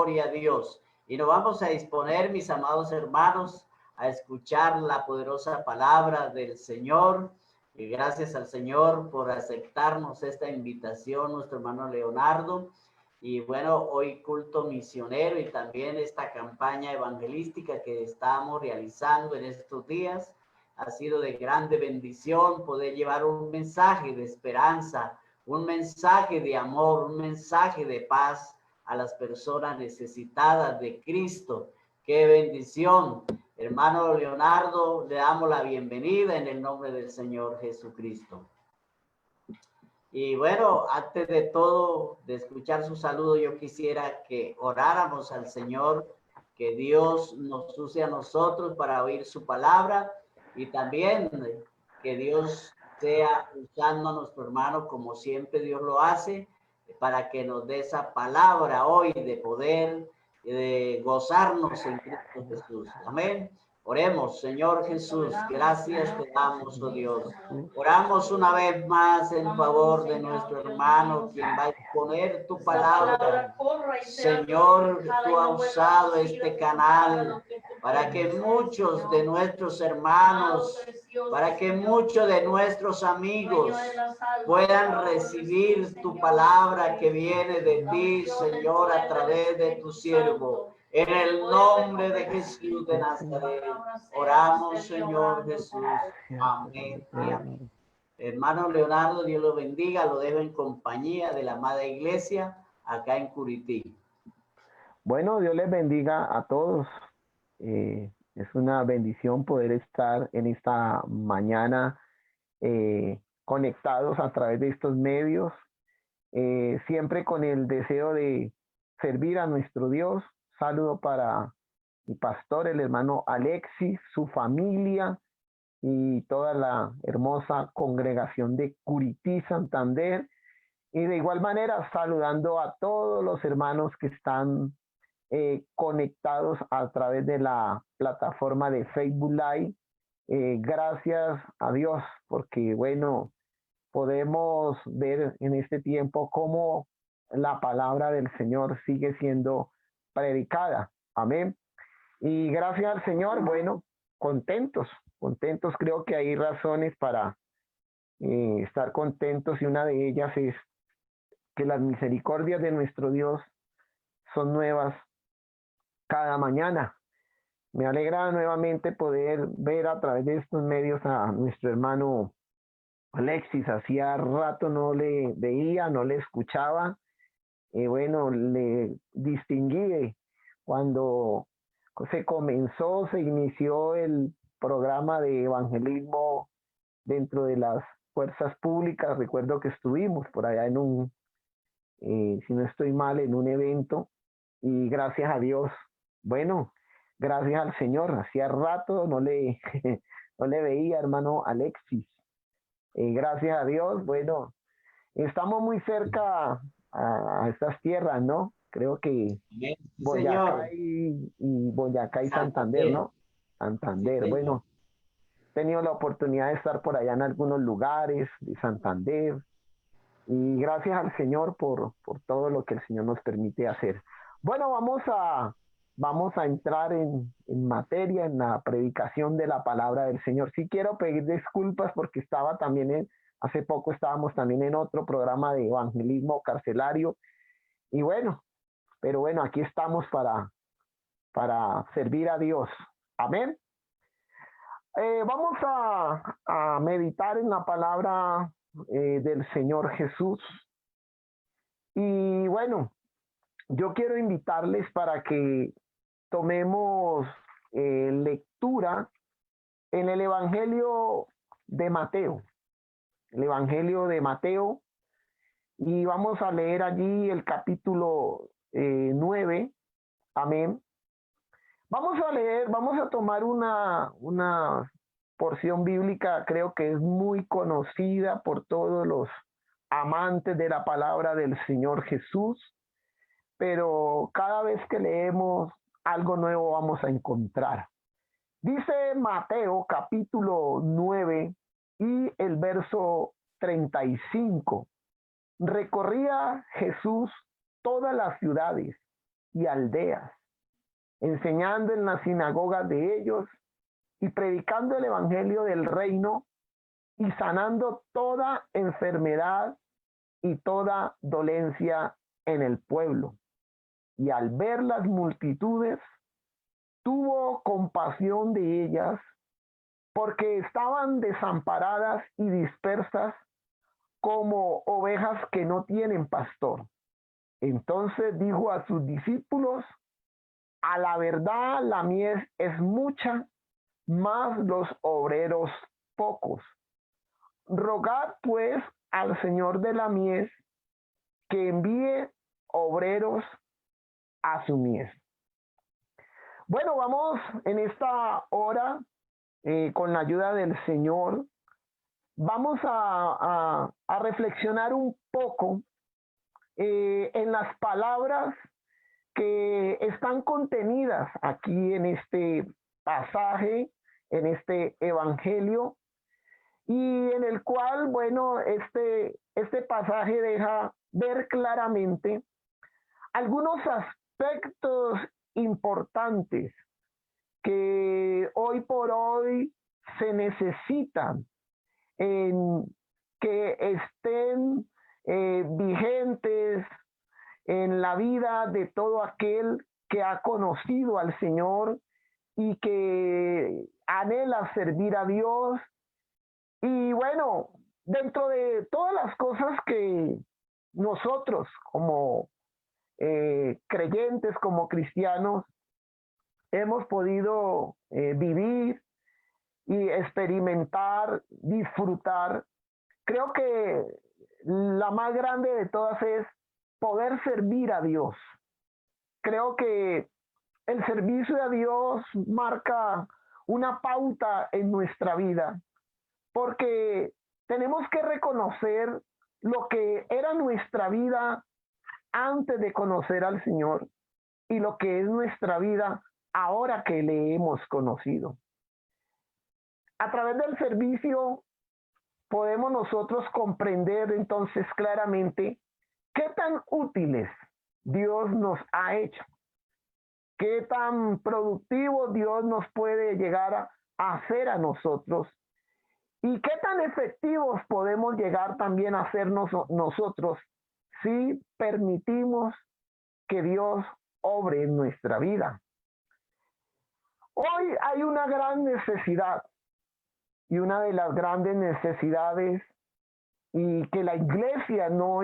gloria a Dios. Y nos vamos a disponer, mis amados hermanos, a escuchar la poderosa palabra del Señor. Y gracias al Señor por aceptarnos esta invitación, nuestro hermano Leonardo. Y bueno, hoy culto misionero y también esta campaña evangelística que estamos realizando en estos días. Ha sido de grande bendición poder llevar un mensaje de esperanza, un mensaje de amor, un mensaje de paz a las personas necesitadas de Cristo. ¡Qué bendición! Hermano Leonardo, le damos la bienvenida en el nombre del Señor Jesucristo. Y bueno, antes de todo, de escuchar su saludo, yo quisiera que oráramos al Señor, que Dios nos use a nosotros para oír su palabra y también que Dios sea usando a nuestro hermano como siempre Dios lo hace, para que nos dé esa palabra hoy de poder, de gozarnos en Cristo Jesús. Amén. Oremos, Señor Jesús, gracias te damos, oh Dios. Oramos una vez más en favor de nuestro hermano, quien va a exponer tu palabra. Señor, tú has usado este canal para que muchos de nuestros hermanos, para que muchos de nuestros amigos puedan recibir tu palabra que viene de ti, Señor, a través de tu siervo. En el nombre de Jesús de Nazaret, oramos, Señor Jesús. Amén y amén. Hermano Leonardo, Dios lo bendiga, lo dejo en compañía de la amada iglesia acá en Curití. Bueno, Dios les bendiga a todos. Es una bendición poder estar en esta mañana conectados a través de estos medios, siempre con el deseo de servir a nuestro Dios. Saludo para mi pastor, el hermano Alexis, su familia y toda la hermosa congregación de Curití, Santander. Y de igual manera, saludando a todos los hermanos que están conectados a través de la plataforma de Facebook Live. Gracias a Dios, porque bueno, podemos ver en este tiempo cómo la palabra del Señor sigue siendo predicada. Amén. Y gracias al Señor, bueno, contentos, creo que hay razones para estar contentos y una de ellas es que las misericordias de nuestro Dios son nuevas cada mañana. Me alegra nuevamente poder ver a través de estos medios a nuestro hermano Alexis. Hacía rato no le veía, no le escuchaba. Bueno, le distinguí cuando se inició el programa de evangelismo dentro de las fuerzas públicas. Recuerdo que estuvimos por allá en un, si no estoy mal, en un evento, y gracias a Dios, bueno, gracias al Señor, hacía rato no le, no le veía, hermano Alexis. Gracias a Dios, bueno, estamos muy cerca a estas tierras, ¿no? Creo que Sí, Boyacá y Boyacá y Santander, ¿no? Santander, Sí, bueno, he tenido la oportunidad de estar por allá en algunos lugares de Santander y gracias al Señor por todo lo que el Señor nos permite hacer. Bueno, vamos a entrar en materia, en la predicación de la palabra del Señor. Sí quiero pedir disculpas porque estaba también hace poco estábamos también en otro programa de evangelismo carcelario y bueno, pero bueno, aquí estamos para servir a Dios. Amén. Vamos a meditar en la palabra del Señor Jesús. Y bueno, yo quiero invitarles para que tomemos lectura en el Evangelio de Mateo. El Evangelio de Mateo. Y vamos a leer allí el capítulo 9. Amén. Vamos a tomar una porción bíblica, creo que es muy conocida por todos los amantes de la palabra del Señor Jesús, pero cada vez que leemos algo nuevo vamos a encontrar. Dice Mateo capítulo 9 y el verso 35. Recorría Jesús todas las ciudades y aldeas, enseñando en las sinagogas de ellos y predicando el evangelio del reino y sanando toda enfermedad y toda dolencia en el pueblo. Y al ver las multitudes, tuvo compasión de ellas, porque estaban desamparadas y dispersas como ovejas que no tienen pastor. Entonces dijo a sus discípulos: a la verdad la mies es mucha, mas los obreros pocos. Rogad pues al Señor de la mies que envíe obreros a su mies. Bueno, vamos en esta hora, con la ayuda del Señor, vamos a reflexionar un poco en las palabras que están contenidas aquí en este pasaje, en este evangelio, y en el cual, bueno, este pasaje deja ver claramente algunos aspectos importantes que hoy por hoy se necesitan en que estén vigentes en la vida de todo aquel que ha conocido al Señor y que anhela servir a Dios. Y bueno, dentro de todas las cosas que nosotros como creyentes, como cristianos, hemos podido vivir y experimentar, disfrutar, creo que la más grande de todas es poder servir a Dios. Creo que el servicio a Dios marca una pauta en nuestra vida, porque tenemos que reconocer lo que era nuestra vida antes de conocer al Señor y lo que es nuestra vida ahora que le hemos conocido. A través del servicio podemos nosotros comprender entonces claramente qué tan útiles Dios nos ha hecho, qué tan productivo Dios nos puede llegar a hacer a nosotros y qué tan efectivos podemos llegar también a ser nosotros si permitimos que Dios obre en nuestra vida. Hoy hay una gran necesidad, y una de las grandes necesidades, y que la iglesia no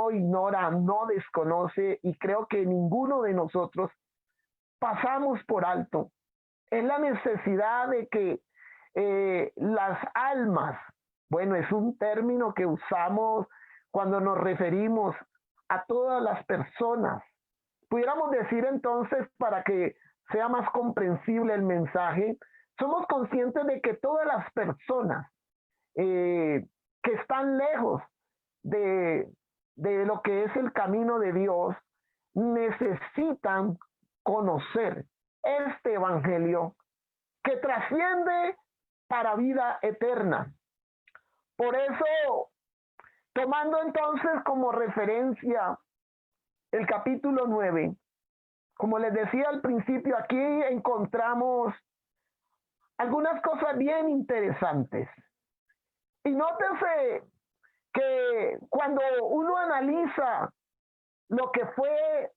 ignora, no desconoce, y creo que ninguno de nosotros pasamos por alto, es la necesidad de que las almas, bueno, es un término que usamos cuando nos referimos a todas las personas. Pudiéramos decir entonces, para que sea más comprensible el mensaje, somos conscientes de que todas las personas que están lejos de lo que es el camino de Dios necesitan conocer este evangelio que trasciende para vida eterna. Por eso, tomando entonces como referencia el capítulo 9, como les decía al principio, aquí encontramos algunas cosas bien interesantes. Y nótese que cuando uno analiza lo que fue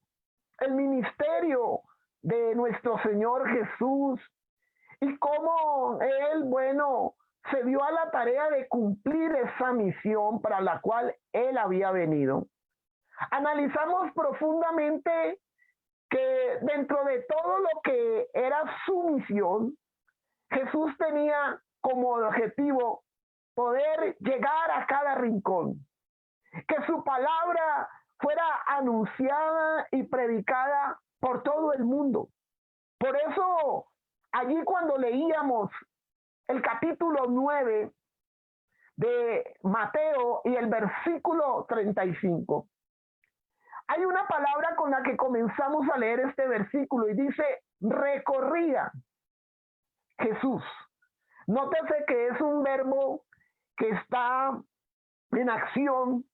el ministerio de nuestro Señor Jesús y cómo Él, bueno, se dio a la tarea de cumplir esa misión para la cual Él había venido, analizamos profundamente que dentro de todo lo que era su misión, Jesús tenía como objetivo poder llegar a cada rincón, que su palabra fuera anunciada y predicada por todo el mundo. Por eso, allí cuando leíamos el capítulo 9 de Mateo y el versículo 35, hay una palabra con la que comenzamos a leer este versículo y dice: recorría Jesús. Nótese que es un verbo que está en acción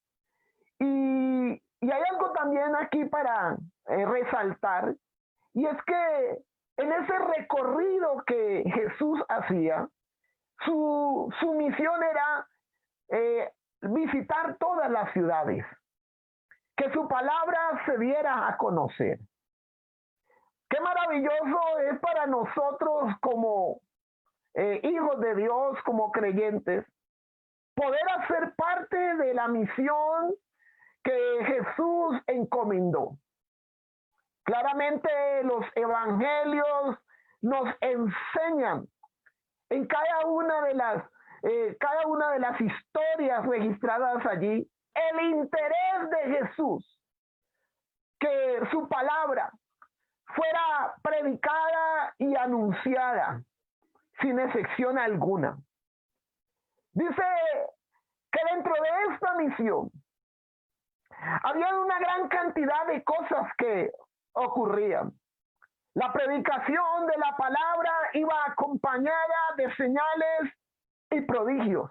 y Y hay algo también aquí para resaltar, y es que en ese recorrido que Jesús hacía, su misión era visitar todas las ciudades, que su palabra se diera a conocer. Qué maravilloso es para nosotros como hijos de Dios, como creyentes, poder hacer parte de la misión que Jesús encomendó. Claramente los evangelios nos enseñan en cada una de las historias registradas allí el interés de Jesús, que su palabra fuera predicada y anunciada sin excepción alguna. Dice que dentro de esta misión había una gran cantidad de cosas que ocurrían. La predicación de la palabra iba acompañada de señales y prodigios,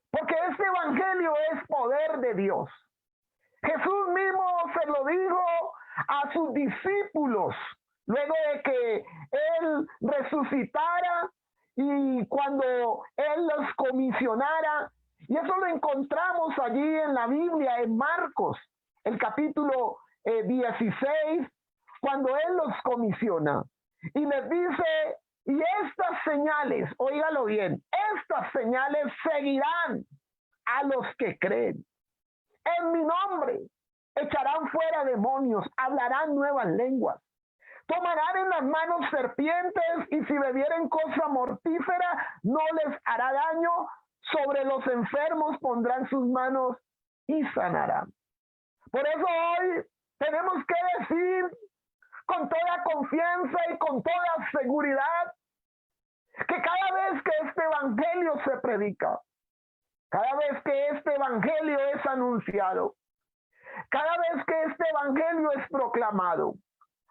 porque este evangelio es poder de Dios. Jesús mismo se lo dijo a sus discípulos luego de que Él resucitara y cuando Él los comisionara. Y eso lo encontramos allí en la Biblia, en Marcos, el capítulo 16, cuando Él los comisiona. Y les dice, y estas señales, óigalo bien, estas señales seguirán a los que creen. En mi nombre echarán fuera demonios, hablarán nuevas lenguas, tomarán en las manos serpientes y si bebieren cosa mortífera no les hará daño. Sobre los enfermos pondrán sus manos y sanarán. Por eso hoy tenemos que decir con toda confianza y con toda seguridad que cada vez que este evangelio se predica, cada vez que este evangelio es anunciado, cada vez que este evangelio es proclamado,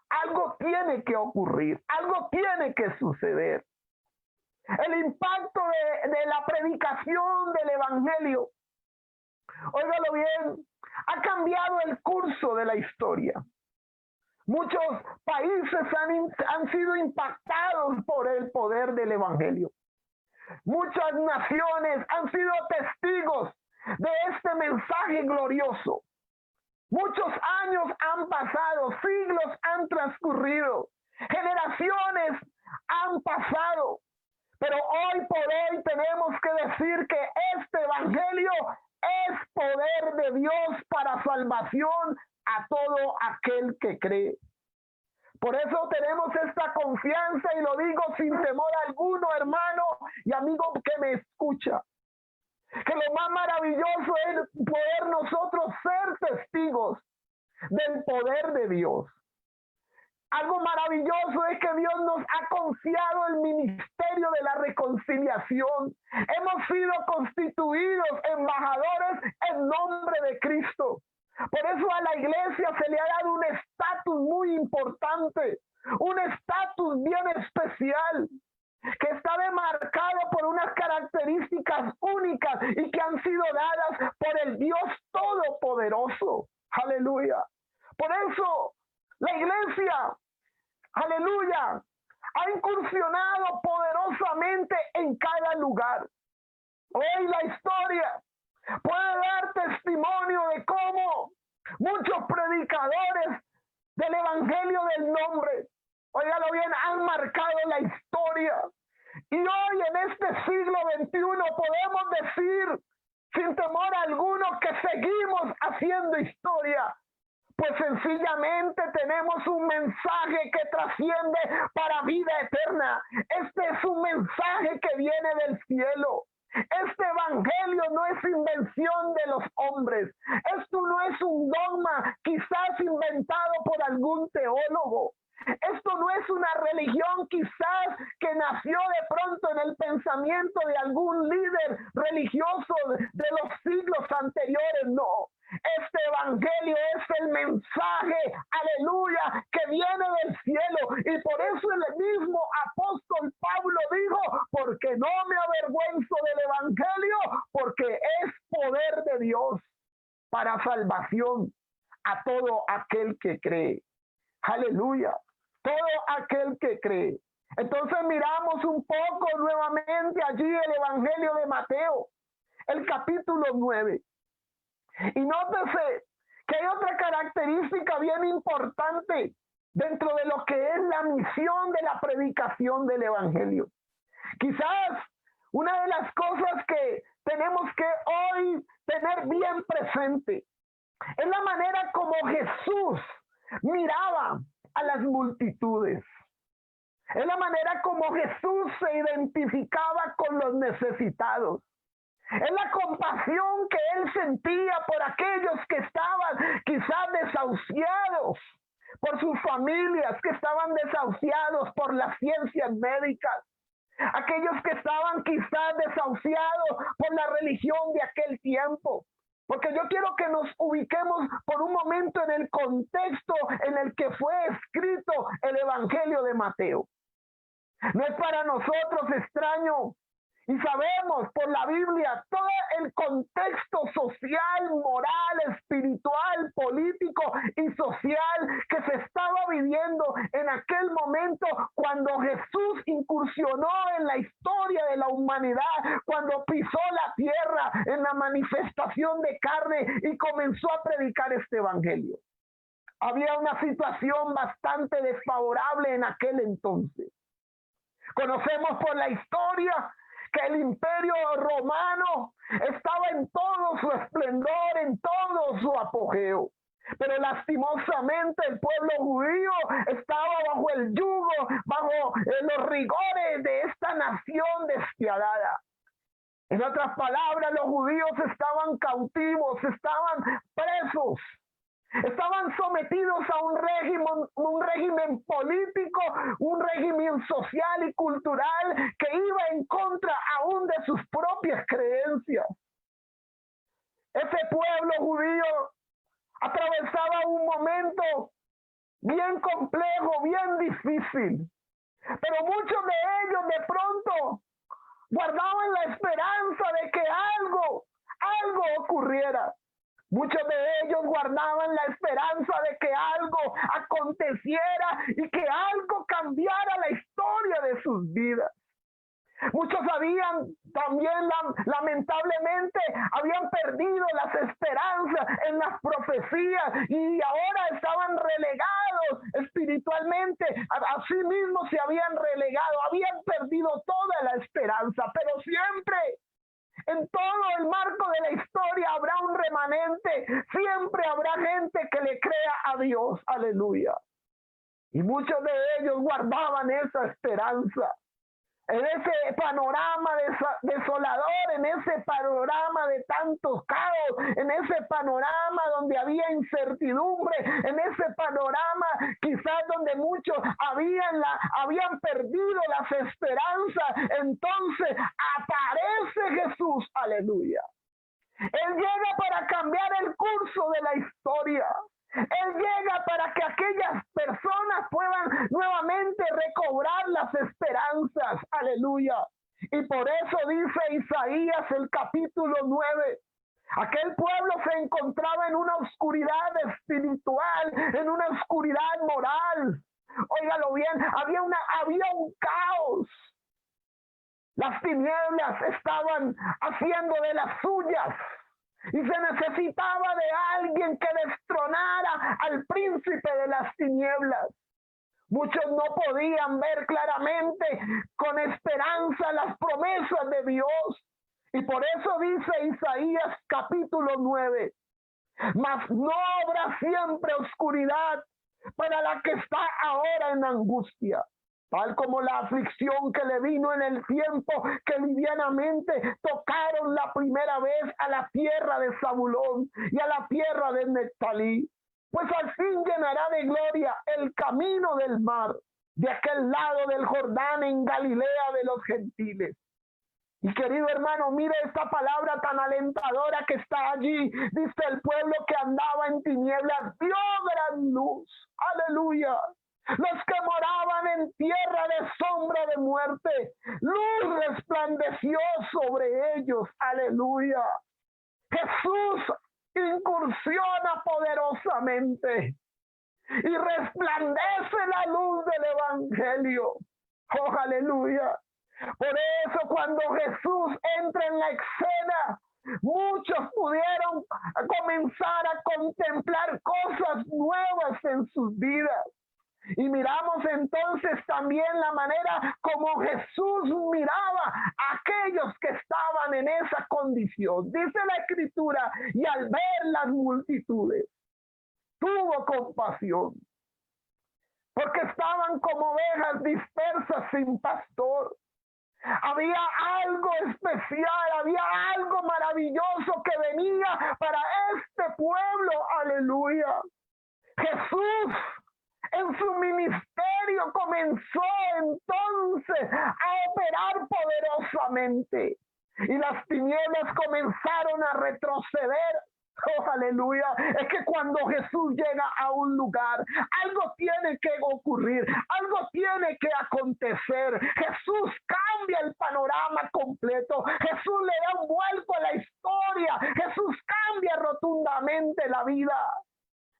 algo tiene que ocurrir, algo tiene que suceder. El impacto de la predicación del evangelio, óigalo bien, ha cambiado el curso de la historia. Muchos países han sido impactados por el poder del evangelio. Muchas naciones han sido testigos de este mensaje glorioso. Muchos años han pasado, siglos han transcurrido, generaciones han pasado. Pero hoy por hoy tenemos que decir que este evangelio es poder de Dios para salvación a todo aquel que cree. Por eso tenemos esta confianza y lo digo sin temor alguno, hermano y amigo que me escucha. Que lo más maravilloso es poder nosotros ser testigos del poder de Dios. Algo maravilloso es que Dios nos ha confiado el ministerio de la reconciliación. Hemos sido constituidos embajadores en nombre de Cristo. Por eso a la iglesia se le ha dado un estatus muy importante, un estatus bien especial, que está demarcado por unas características únicas y que han sido dadas por el Dios Todopoderoso. Aleluya. Por eso la iglesia, aleluya, ha incursionado poderosamente en cada lugar. Hoy la historia puede dar testimonio de cómo muchos predicadores del evangelio del nombre, óigalo bien, han marcado la historia. Y hoy en este siglo XXI podemos decir sin temor alguno que seguimos haciendo historia. Pues sencillamente tenemos un mensaje que trasciende para vida eterna. Este es un mensaje que viene del cielo. Este evangelio no es invención de los hombres. Esto no es un dogma quizás inventado por algún teólogo. Esto no es una religión quizás que nació de pronto en el pensamiento de algún líder religioso de los siglos anteriores. No. Este evangelio es el mensaje, aleluya, que viene del cielo. Y por eso el mismo apóstol Pablo dijo, porque no me avergüenzo del evangelio, porque es poder de Dios para salvación a todo aquel que cree. Aleluya. Todo aquel que cree. Entonces miramos un poco nuevamente allí el Evangelio de Mateo, el capítulo 9. Y nótese que hay otra característica bien importante dentro de lo que es la misión de la predicación del Evangelio. Quizás una de las cosas que tenemos que hoy tener bien presente es la manera como Jesús miraba a las multitudes. Es la manera como Jesús se identificaba con los necesitados. Es la compasión que él sentía por aquellos que estaban quizás desahuciados, por sus familias que estaban desahuciados por las ciencias médicas, aquellos que estaban quizás desahuciados por la religión de aquel tiempo. Porque yo quiero que nos ubiquemos por un momento en el contexto en el que fue escrito el Evangelio de Mateo. No es para nosotros extraño, y sabemos por la Biblia todo el contexto social, moral, espiritual, político y social que se estaba viviendo en aquel momento cuando Jesús incursionó en la historia de la humanidad, cuando pisó la tierra en la manifestación de carne y comenzó a predicar este evangelio. Había una situación bastante desfavorable en aquel entonces. Conocemos por la historia que el imperio romano estaba en todo su esplendor, en todo su apogeo. Pero lastimosamente el pueblo judío estaba bajo el yugo, bajo los rigores de esta nación despiadada. En otras palabras, los judíos estaban cautivos, estaban presos. Estaban sometidos a un régimen político, un régimen social y cultural que iba en contra aún de sus propias creencias. Ese pueblo judío atravesaba un momento bien complejo, bien difícil, pero muchos de ellos de pronto guardaban la esperanza de que algo ocurriera. Muchos de ellos guardaban la esperanza de que algo aconteciera y que algo cambiara la historia de sus vidas. Muchos habían también, lamentablemente, habían perdido las esperanzas en las profecías y ahora estaban relegados espiritualmente. Así mismo se habían relegado, habían perdido toda la esperanza, pero siempre en todo el marco de la historia habrá un remanente, siempre habrá gente que le crea a Dios, aleluya. Y muchos de ellos guardaban esa esperanza. En ese panorama desolador, en ese panorama de tantos caos, en ese panorama donde había incertidumbre, en ese panorama quizás donde muchos habían perdido las esperanzas, entonces aparece Jesús, aleluya. Él llega para cambiar el curso de la historia. Él llega para que aquellas personas puedan nuevamente recobrar las esperanzas. Aleluya. Y por eso dice Isaías el capítulo 9. Aquel pueblo se encontraba en una oscuridad espiritual, en una oscuridad moral. Óigalo bien, había un caos. Las tinieblas estaban haciendo de las suyas. Y se necesitaba de alguien que destronara al príncipe de las tinieblas. Muchos no podían ver claramente con esperanza las promesas de Dios. Y por eso dice Isaías capítulo 9. Mas no habrá siempre oscuridad para la que está ahora en angustia. Tal como la aflicción que le vino en el tiempo que livianamente tocaron la primera vez a la tierra de Zabulón y a la tierra de Neftalí. Pues al fin llenará de gloria el camino del mar, de aquel lado del Jordán en Galilea de los gentiles. Y querido hermano, mire esta palabra tan alentadora que está allí. Dice: el pueblo que andaba en tinieblas vio gran luz. Aleluya. Los que moraban en tierra de sombra de muerte, luz resplandeció sobre ellos. Aleluya. Jesús incursiona poderosamente y resplandece la luz del evangelio. Oh, aleluya. Por eso cuando Jesús entra en la escena, muchos pudieron comenzar a contemplar cosas nuevas en sus vidas. Y miramos entonces también la manera como Jesús miraba a aquellos que estaban en esa condición. Dice la Escritura, y al ver las multitudes, tuvo compasión, porque estaban como ovejas dispersas sin pastor. Había algo especial, había algo maravilloso que venía para este pueblo. Aleluya. Jesús en su ministerio comenzó entonces a operar poderosamente y las tinieblas comenzaron a retroceder. Oh, aleluya. Es que cuando Jesús llega a un lugar, algo tiene que ocurrir, algo tiene que acontecer. Jesús cambia el panorama completo. Jesús le da un vuelco a la historia. Jesús cambia rotundamente la vida.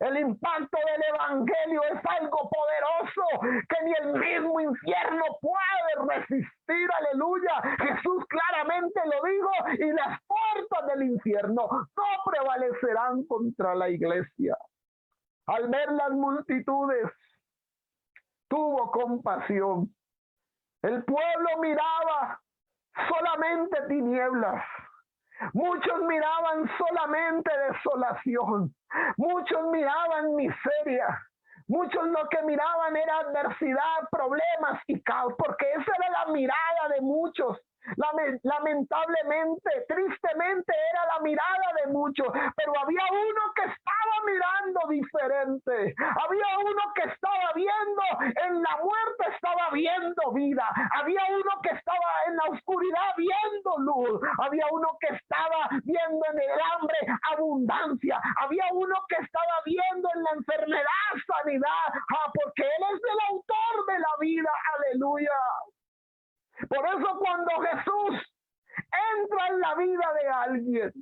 El impacto del evangelio es algo poderoso que ni el mismo infierno puede resistir. Aleluya. Jesús claramente lo dijo, y las puertas del infierno no prevalecerán contra la iglesia. Al ver las multitudes, tuvo compasión. El pueblo miraba solamente tinieblas. Muchos miraban solamente desolación. Muchos miraban miseria. Muchos lo que miraban era adversidad, problemas y caos, porque esa era la mirada de muchos. Lamentablemente, tristemente era la mirada de muchos, pero había uno que estaba mirando diferente. Había uno que estaba viendo en la muerte, estaba viendo vida. Había uno que estaba en la oscuridad viendo luz. Había uno que estaba viendo en el hambre abundancia. Había uno que estaba viendo en la enfermedad sanidad. Porque Él es el autor de la vida. Aleluya. Por eso cuando Jesús entra en la vida de alguien,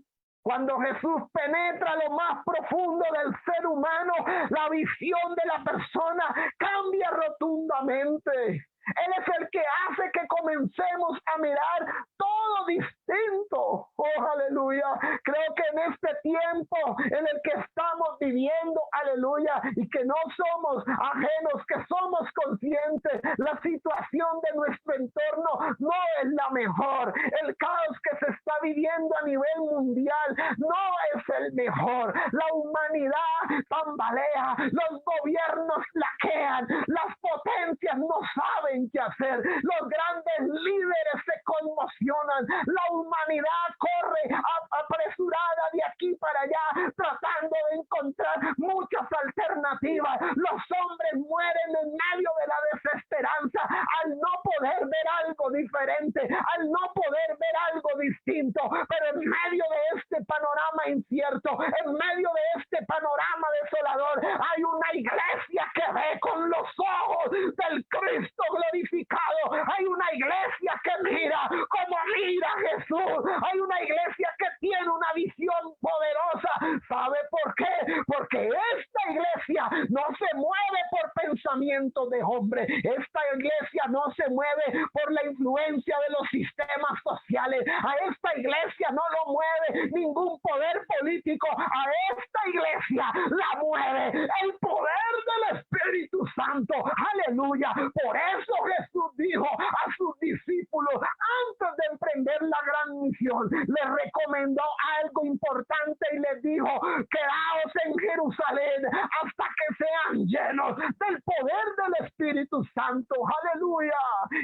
cuando Jesús penetra lo más profundo del ser humano, la visión de la persona cambia rotundamente. Él es el que hace que comencemos a mirar todo distinto. Oh, aleluya. Creo que en este tiempo en el que estamos viviendo, aleluya, y que no somos ajenos, que somos conscientes, la situación de nuestro entorno no es la mejor. El caos que se está viviendo a nivel mundial no es el mejor. La humanidad tambalea, los gobiernos flaquean, las potencias no saben qué hacer, los grandes líderes se conmocionan, la humanidad corre apresurada de aquí para allá tratando de encontrar muchas alternativas. Los hombres mueren en medio de la desesperanza al no poder ver algo diferente, al no poder ver algo distinto. Pero en medio de este panorama incierto, en medio de este panorama desolador, hay una iglesia que ve con los ojos del Cristo glorificado. Hay una iglesia que mira como mira Jesús. Hay una iglesia que tiene una visión poderosa. ¿Sabe por qué? Porque esta iglesia no se mueve por pensamientos de hombre. Esta iglesia no se mueve por la influencia de los sistemas sociales. A esta iglesia no lo mueve ningún poder político. A esta iglesia la mueve el poder del Espíritu Santo. Aleluya. Por eso Jesús dijo a sus discípulos antes de emprender la gran misión, les recomendó algo importante y les dijo: quedaos en Jerusalén hasta que sean llenos del poder del Espíritu Santo. Aleluya.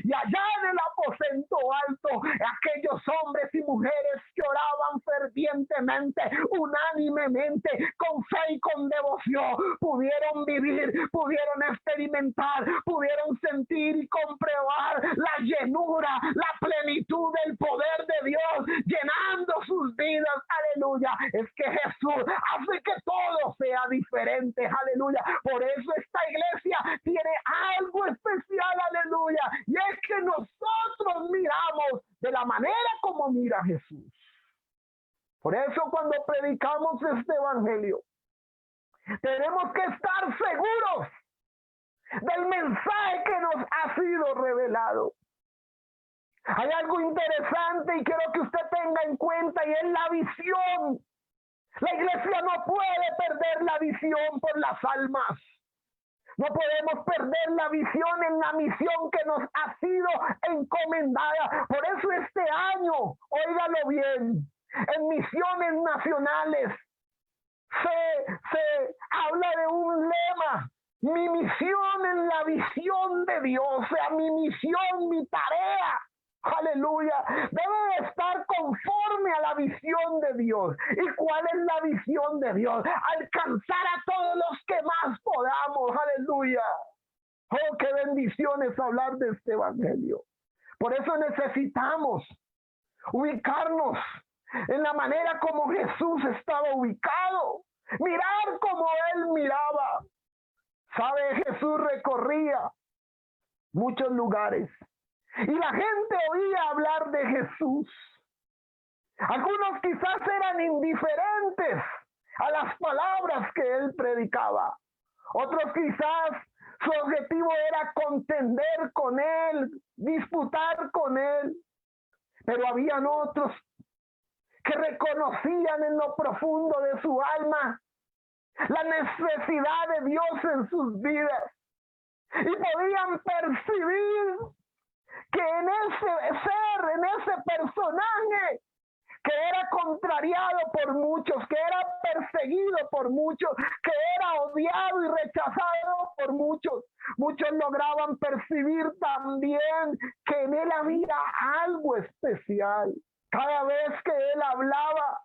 Y allá en el aposento alto, aquellos hombres y mujeres que oraban fervientemente, unánimemente, con fe y con devoción, pudieron vivir, pudieron experimentar, pudieron sentir y comprobar la llenura, la plenitud del poder de Dios llenando sus vidas. Aleluya. Es que Jesús hace que todo sea diferente. Aleluya. Por eso esta iglesia tiene algo especial. Aleluya. Y es que nosotros miramos de la manera como mira Jesús. Por eso cuando predicamos este evangelio, tenemos que estar seguros del mensaje que nos ha sido revelado. Hay algo interesante y quiero que usted tenga en cuenta, y es la visión. La iglesia no puede perder la visión por las almas. No podemos perder la visión en la misión que nos ha sido encomendada. Por eso este año, óigalo bien, en misiones nacionales se habla de un lema: mi misión en la visión de Dios. O sea, mi misión, mi tarea, aleluya, debe de estar conforme a la visión de Dios. ¿Y cuál es la visión de Dios? Alcanzar a todos los que más podamos, aleluya. Oh, qué bendiciones hablar de este evangelio. Por eso necesitamos ubicarnos en la manera como Jesús estaba ubicado, mirar como Él miraba. ¿Sabe? Jesús recorría muchos lugares y la gente oía hablar de Jesús. Algunos quizás eran indiferentes a las palabras que Él predicaba. Otros quizás su objetivo era contender con Él, disputar con Él. Pero habían otros que reconocían en lo profundo de su alma la necesidad de Dios en sus vidas y podían percibir que en ese ser, en ese personaje que era contrariado por muchos, que era perseguido por muchos, que era odiado y rechazado por muchos, muchos lograban percibir también que en él había algo especial. Cada vez que él hablaba,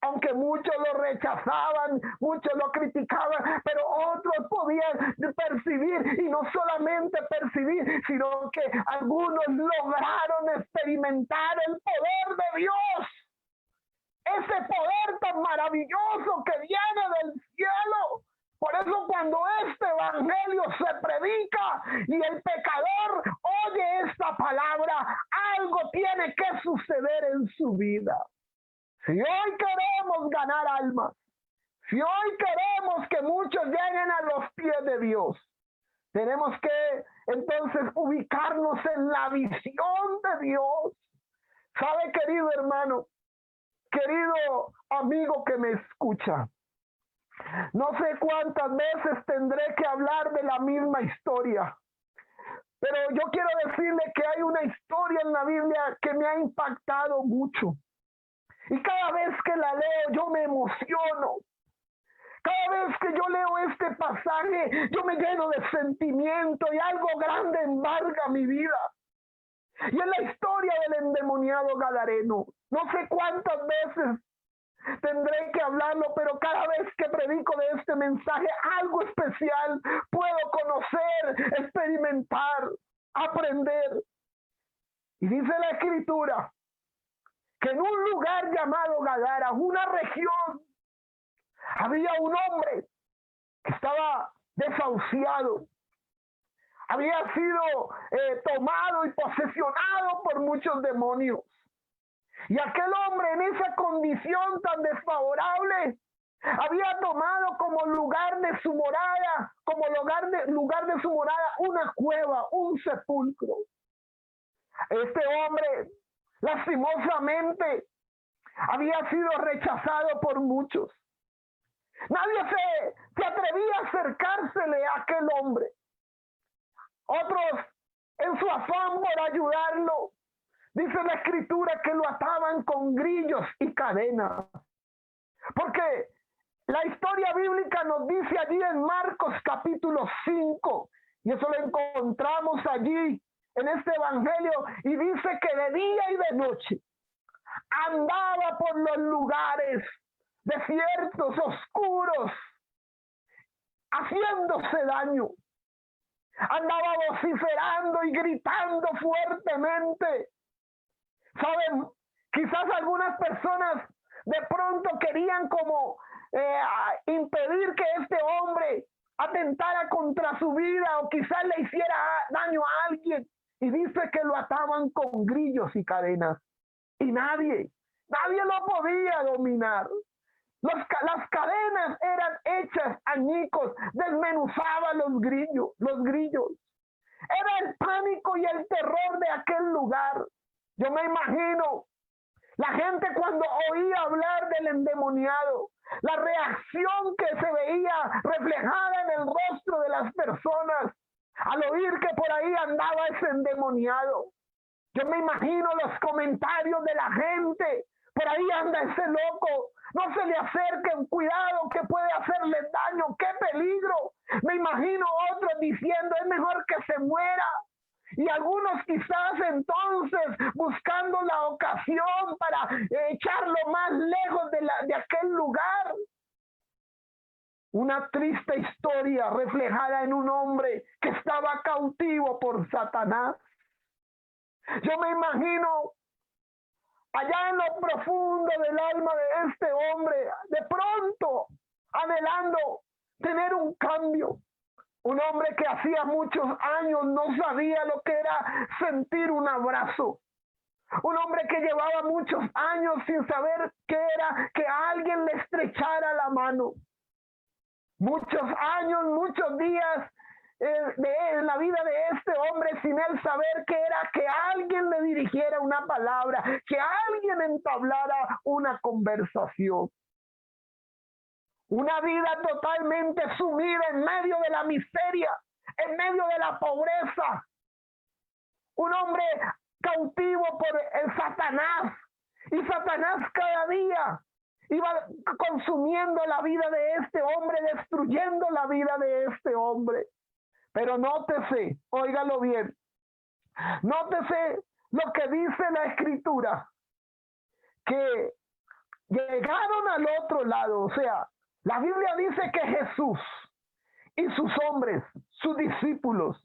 aunque muchos lo rechazaban, muchos lo criticaban, pero otros podían percibir, y no solamente percibir, sino que algunos lograron experimentar el poder de Dios. Ese poder tan maravilloso que viene del cielo. Por eso cuando este evangelio se predica y el pecador oye esta palabra, algo tiene que suceder en su vida. Si hoy queremos ganar almas, si hoy queremos que muchos lleguen a los pies de Dios, tenemos que entonces ubicarnos en la visión de Dios. ¿Sabe, querido hermano? Querido amigo que me escucha, no sé cuántas veces tendré que hablar de la misma historia, pero yo quiero decirle que hay una historia en la Biblia que me ha impactado mucho. Y cada vez que la leo, yo me emociono. Cada vez que yo leo este pasaje, yo me lleno de sentimiento y algo grande embarga mi vida. Y es la historia del endemoniado gadareno. No sé cuántas veces tendré que hablarlo, pero cada vez que predico de este mensaje, algo especial puedo conocer, experimentar, aprender. Y dice la Escritura que en un lugar llamado Gadara, una región, había un hombre que estaba desahuciado. Había sido tomado y posesionado por muchos demonios. Y aquel hombre en esa condición tan desfavorable había tomado como lugar de su morada, como lugar de su morada, una cueva, un sepulcro. Este hombre, lastimosamente, había sido rechazado por muchos. Nadie se atrevía a acercársele a aquel hombre. Otros, en su afán por ayudarlo, dice la Escritura que lo ataban con grillos y cadenas. Porque la historia bíblica nos dice allí en Marcos capítulo 5, y eso lo encontramos allí en este evangelio, y dice que de día y de noche andaba por los lugares desiertos, oscuros, haciéndose daño. Andaba vociferando y gritando fuertemente. ¿Saben? Quizás algunas personas de pronto querían como impedir que este hombre atentara contra su vida o quizás le hiciera daño a alguien. Y dice que lo ataban con grillos y cadenas. Y nadie Nadie lo podía dominar. Las cadenas eran hechas añicos, desmenuzaba los grillos. Era el pánico y el terror de aquel lugar. Yo me imagino la gente cuando oía hablar del endemoniado, la reacción que se veía reflejada en el rostro de las personas al oír que por ahí andaba ese endemoniado. Yo me imagino los comentarios de la gente. Por ahí anda ese loco. No se le acerquen, cuidado, que puede hacerle daño, qué peligro. Me imagino otros diciendo, es mejor que se muera. Y algunos quizás entonces buscando la ocasión para echarlo más lejos de aquel lugar. Una triste historia reflejada en un hombre que estaba cautivo por Satanás. Yo me imagino allá en lo profundo del alma de este hombre, de pronto anhelando tener un cambio. Un hombre que hacía muchos años no sabía lo que era sentir un abrazo. Un hombre que llevaba muchos años sin saber qué era que alguien le estrechara la mano. Muchos años, muchos días en la vida de este hombre sin él saber qué era que alguien le dirigiera una palabra, que alguien entablara una conversación. Una vida totalmente sumida en medio de la miseria, en medio de la pobreza. Un hombre cautivo por el Satanás. Y Satanás cada día iba consumiendo la vida de este hombre, destruyendo la vida de este hombre. Pero nótese, óigalo bien, nótese lo que dice la Escritura, que llegaron al otro lado, o sea, la Biblia dice que Jesús y sus hombres, sus discípulos,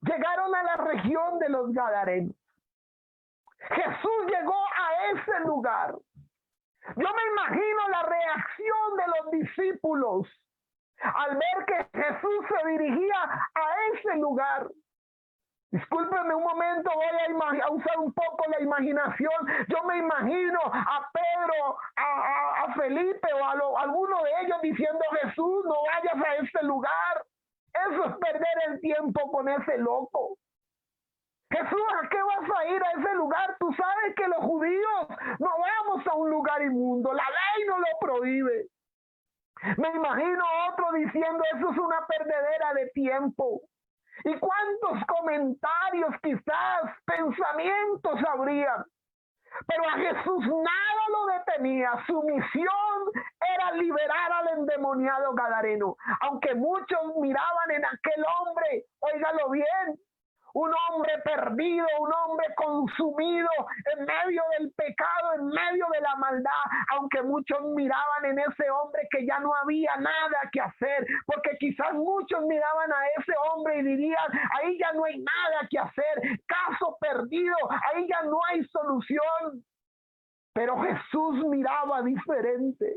llegaron a la región de los Gadarenos. Jesús llegó a ese lugar. Yo me imagino la reacción de los discípulos al ver que Jesús se dirigía a ese lugar. Discúlpenme un momento, voy a usar un poco la imaginación. Yo me imagino a Pedro, a Felipe o a alguno de ellos diciendo, Jesús, no vayas a ese lugar. Eso es perder el tiempo con ese loco. Jesús, ¿a qué vas a ir a ese lugar? Tú sabes que los judíos no vamos a un lugar inmundo. La ley no lo prohíbe. Me imagino otro diciendo, eso es una perdedera de tiempo. ¿Y cuántos comentarios, quizás, pensamientos habrían? Pero a Jesús nada lo detenía. Su misión era liberar al endemoniado gadareno. Aunque muchos miraban en aquel hombre, óigalo bien, un hombre perdido, un hombre consumido en medio del pecado, en medio de la maldad, aunque muchos miraban en ese hombre que ya no había nada que hacer, porque quizás muchos miraban a ese hombre y dirían, ahí ya no hay nada que hacer, caso perdido, ahí ya no hay solución. Pero Jesús miraba diferente.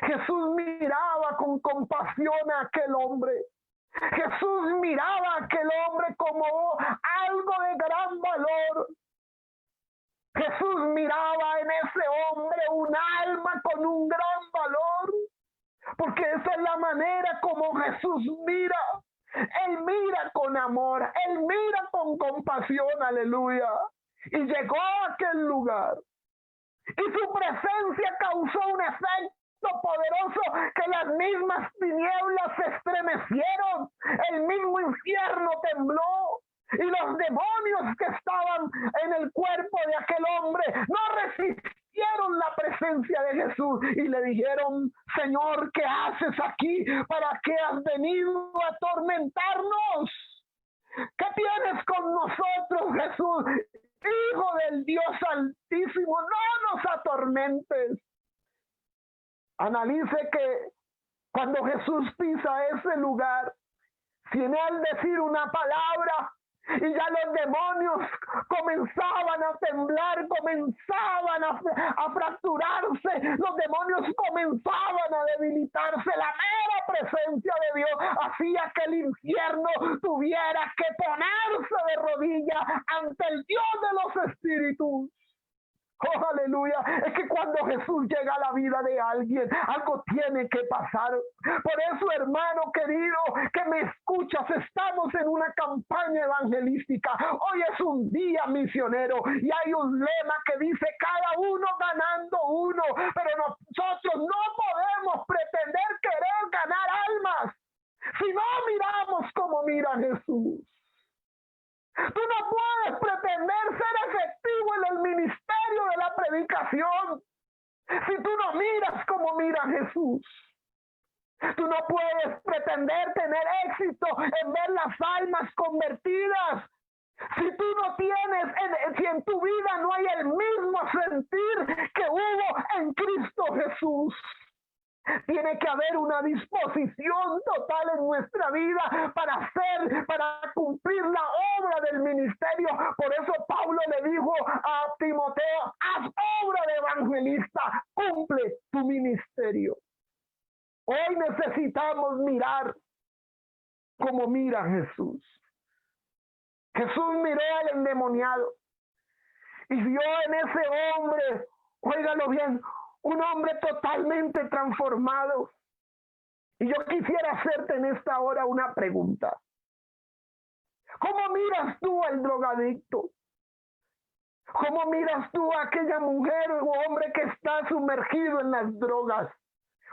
Jesús miraba con compasión a aquel hombre. Jesús miraba a aquel hombre como algo de gran valor. Jesús miraba en ese hombre un alma con un gran valor, porque esa es la manera como Jesús mira. Él mira con amor, Él mira con compasión, aleluya. Y llegó a aquel lugar. Y su presencia causó un efecto poderoso que las mismas tinieblas se estremecieron, el mismo infierno tembló y los demonios que estaban en el cuerpo de aquel hombre no resistieron la presencia de Jesús y le dijeron, Señor, ¿qué haces aquí? ¿Para qué has venido a atormentarnos? ¿Qué tienes con nosotros, Jesús? Hijo del Dios Altísimo, no nos atormentes. Analice que cuando Jesús pisa ese lugar, sin él decir una palabra, y ya los demonios comenzaban a temblar, comenzaban a fracturarse, los demonios comenzaban a debilitarse, la mera presencia de Dios hacía que el infierno tuviera que ponerse de rodillas ante el Dios de los espíritus. Oh, aleluya. Es que cuando Jesús llega a la vida de alguien, algo tiene que pasar. Por eso, hermano querido, que me escuchas, estamos en una campaña evangelística. Hoy es un día misionero y hay un lema que dice cada uno ganando uno. Pero nosotros no podemos pretender querer ganar almas si no miramos como mira Jesús. Tú no puedes pretender ser efectivo en el ministerio de la predicación si tú no miras como mira Jesús. Tú no puedes pretender tener éxito en ver las almas convertidas si tú no tienes, si en tu vida no hay el mismo sentir que hubo en Cristo Jesús. Tiene que haber una disposición total en nuestra vida para cumplir la obra del ministerio. Por eso Pablo le dijo a Timoteo, haz obra de evangelista, cumple tu ministerio. Hoy necesitamos mirar como mira Jesús. Jesús miró al endemoniado y vio en ese hombre, óigalo bien, un hombre totalmente transformado. Y yo quisiera hacerte en esta hora una pregunta. ¿Cómo miras tú al drogadicto? ¿Cómo miras tú a aquella mujer o hombre que está sumergido en las drogas?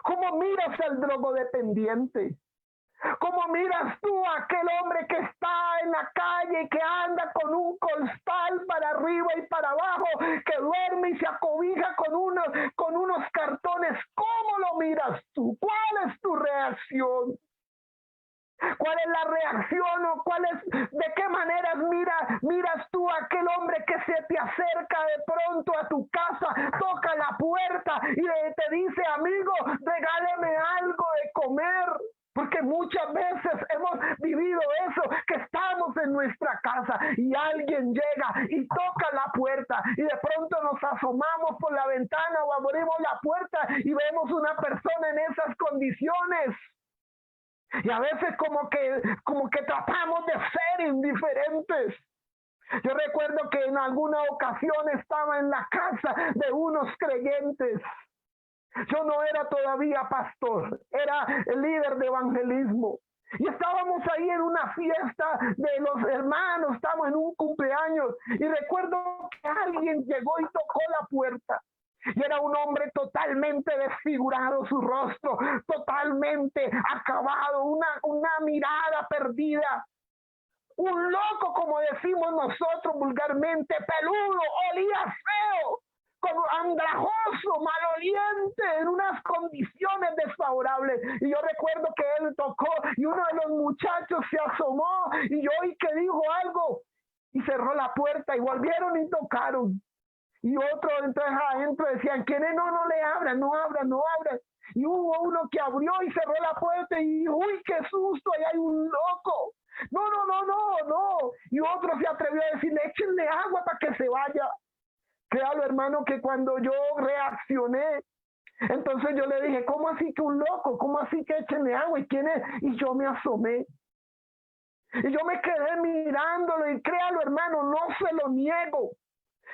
¿Cómo miras al drogodependiente? ¿Cómo miras tú a aquel hombre que está en la calle y que anda con un costal para arriba y para abajo, que duerme y se acobija con unos cartones? ¿Cómo lo miras tú? ¿Cuál es tu reacción? ¿Cuál es la reacción o de qué maneras miras tú a aquel hombre que se te acerca de pronto a tu casa, toca la puerta y te dice, amigo, regáleme algo de comer? Porque muchas veces hemos vivido eso, que estamos en nuestra casa y alguien llega y toca la puerta y de pronto nos asomamos por la ventana o abrimos la puerta y vemos una persona en esas condiciones. Y a veces como que tratamos de ser indiferentes. Yo recuerdo que en alguna ocasión estaba en la casa de unos creyentes. Yo no era todavía pastor, era el líder de evangelismo. Y estábamos ahí en una fiesta de los hermanos, estábamos en un cumpleaños. Y recuerdo que alguien llegó y tocó la puerta. Y era un hombre totalmente desfigurado, su rostro totalmente acabado, una mirada perdida. Un loco, como decimos nosotros vulgarmente, peludo, olía feo, como andrajoso, maloliente, en unas condiciones desfavorables. Y yo recuerdo que él tocó y uno de los muchachos se asomó y yo oí que dijo algo y cerró la puerta y volvieron y tocaron. Y otro entonces adentro decían, ¿quiénes? No le abran, no abran. Y hubo uno que abrió y cerró la puerta y uy, qué susto, ahí hay un loco. No. Y otro se atrevió a decirle, échenle agua para que se vaya. Créalo, hermano, que cuando yo reaccioné, entonces yo le dije, ¿cómo así que un loco? ¿Cómo así que échenle agua? ¿Y quién es? Y yo me asomé. Y yo me quedé mirándolo y créalo, hermano, no se lo niego,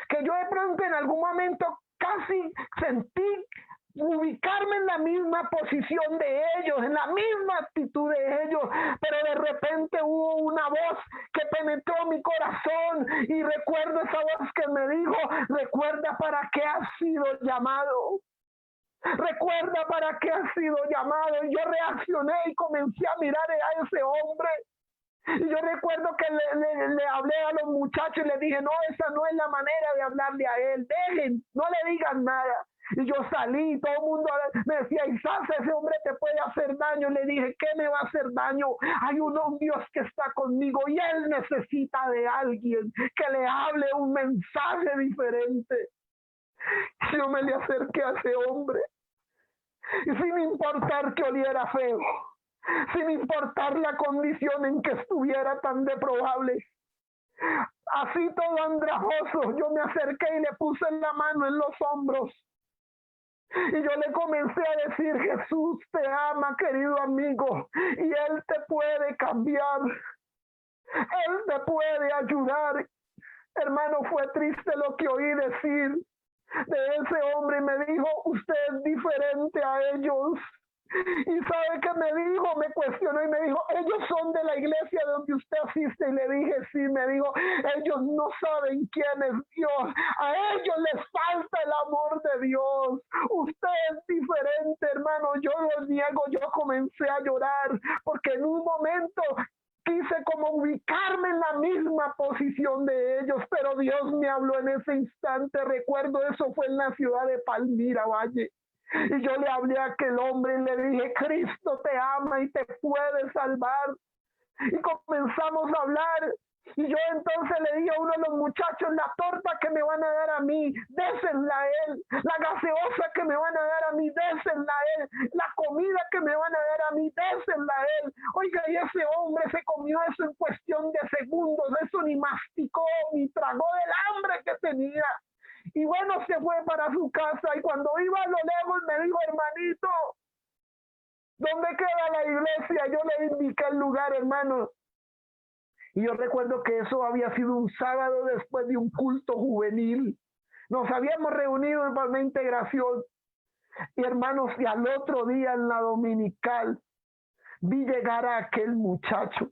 que yo de pronto en algún momento casi sentí ubicarme en la misma posición de ellos, en la misma actitud de ellos, pero de repente hubo una voz que penetró mi corazón y recuerdo esa voz que me dijo, recuerda para qué has sido llamado. Recuerda para qué has sido llamado. Y yo reaccioné y comencé a mirar a ese hombre. Y yo recuerdo que le hablé a los muchachos y le dije, no, esa no es la manera de hablarle a él. Dejen, no le digan nada. Y yo salí y todo el mundo me decía, quizás ese hombre te puede hacer daño. Le dije, ¿qué me va a hacer daño? Hay un Dios que está conmigo y él necesita de alguien que le hable un mensaje diferente. Y yo me le acerqué a ese hombre y sin importar que oliera feo, sin importar la condición en que estuviera tan deplorable, así todo andrajoso, yo me acerqué y le puse la mano en los hombros. Y yo le comencé a decir, Jesús te ama, querido amigo, y Él te puede cambiar. Él te puede ayudar. Hermano, fue triste lo que oí decir. de ese hombre y me dijo, usted es diferente a ellos. Y sabe que me dijo, me cuestionó y me dijo, ellos son de la iglesia donde usted asiste. Y le dije, sí, me dijo, ellos no saben quién es Dios. A ellos les falta el amor de Dios. Usted es diferente, hermano. Yo lo niego, yo comencé a llorar porque en un momento quise como ubicarme en la misma posición de ellos, pero Dios me habló en ese instante. Recuerdo, eso fue en la ciudad de Palmira Valle. Y yo le hablé a aquel hombre y le dije, Cristo te ama y te puede salvar. Y comenzamos a hablar. Y yo entonces le dije a uno de los muchachos, la torta que me van a dar a mí, désenla a él. La gaseosa que me van a dar a mí, désenla a él. La comida que me van a dar a mí, désenla a él. Oiga, y ese hombre se comió eso en cuestión de segundos. Eso ni masticó, ni tragó del hambre que tenía. Y bueno, se fue para su casa y cuando iba a lo lejos me dijo, hermanito, ¿dónde queda la iglesia? Yo le indiqué el lugar, hermano. Y yo recuerdo que eso había sido un sábado después de un culto juvenil. Nos habíamos reunido para una integración. Y hermanos, y al otro día en la dominical vi llegar a aquel muchacho.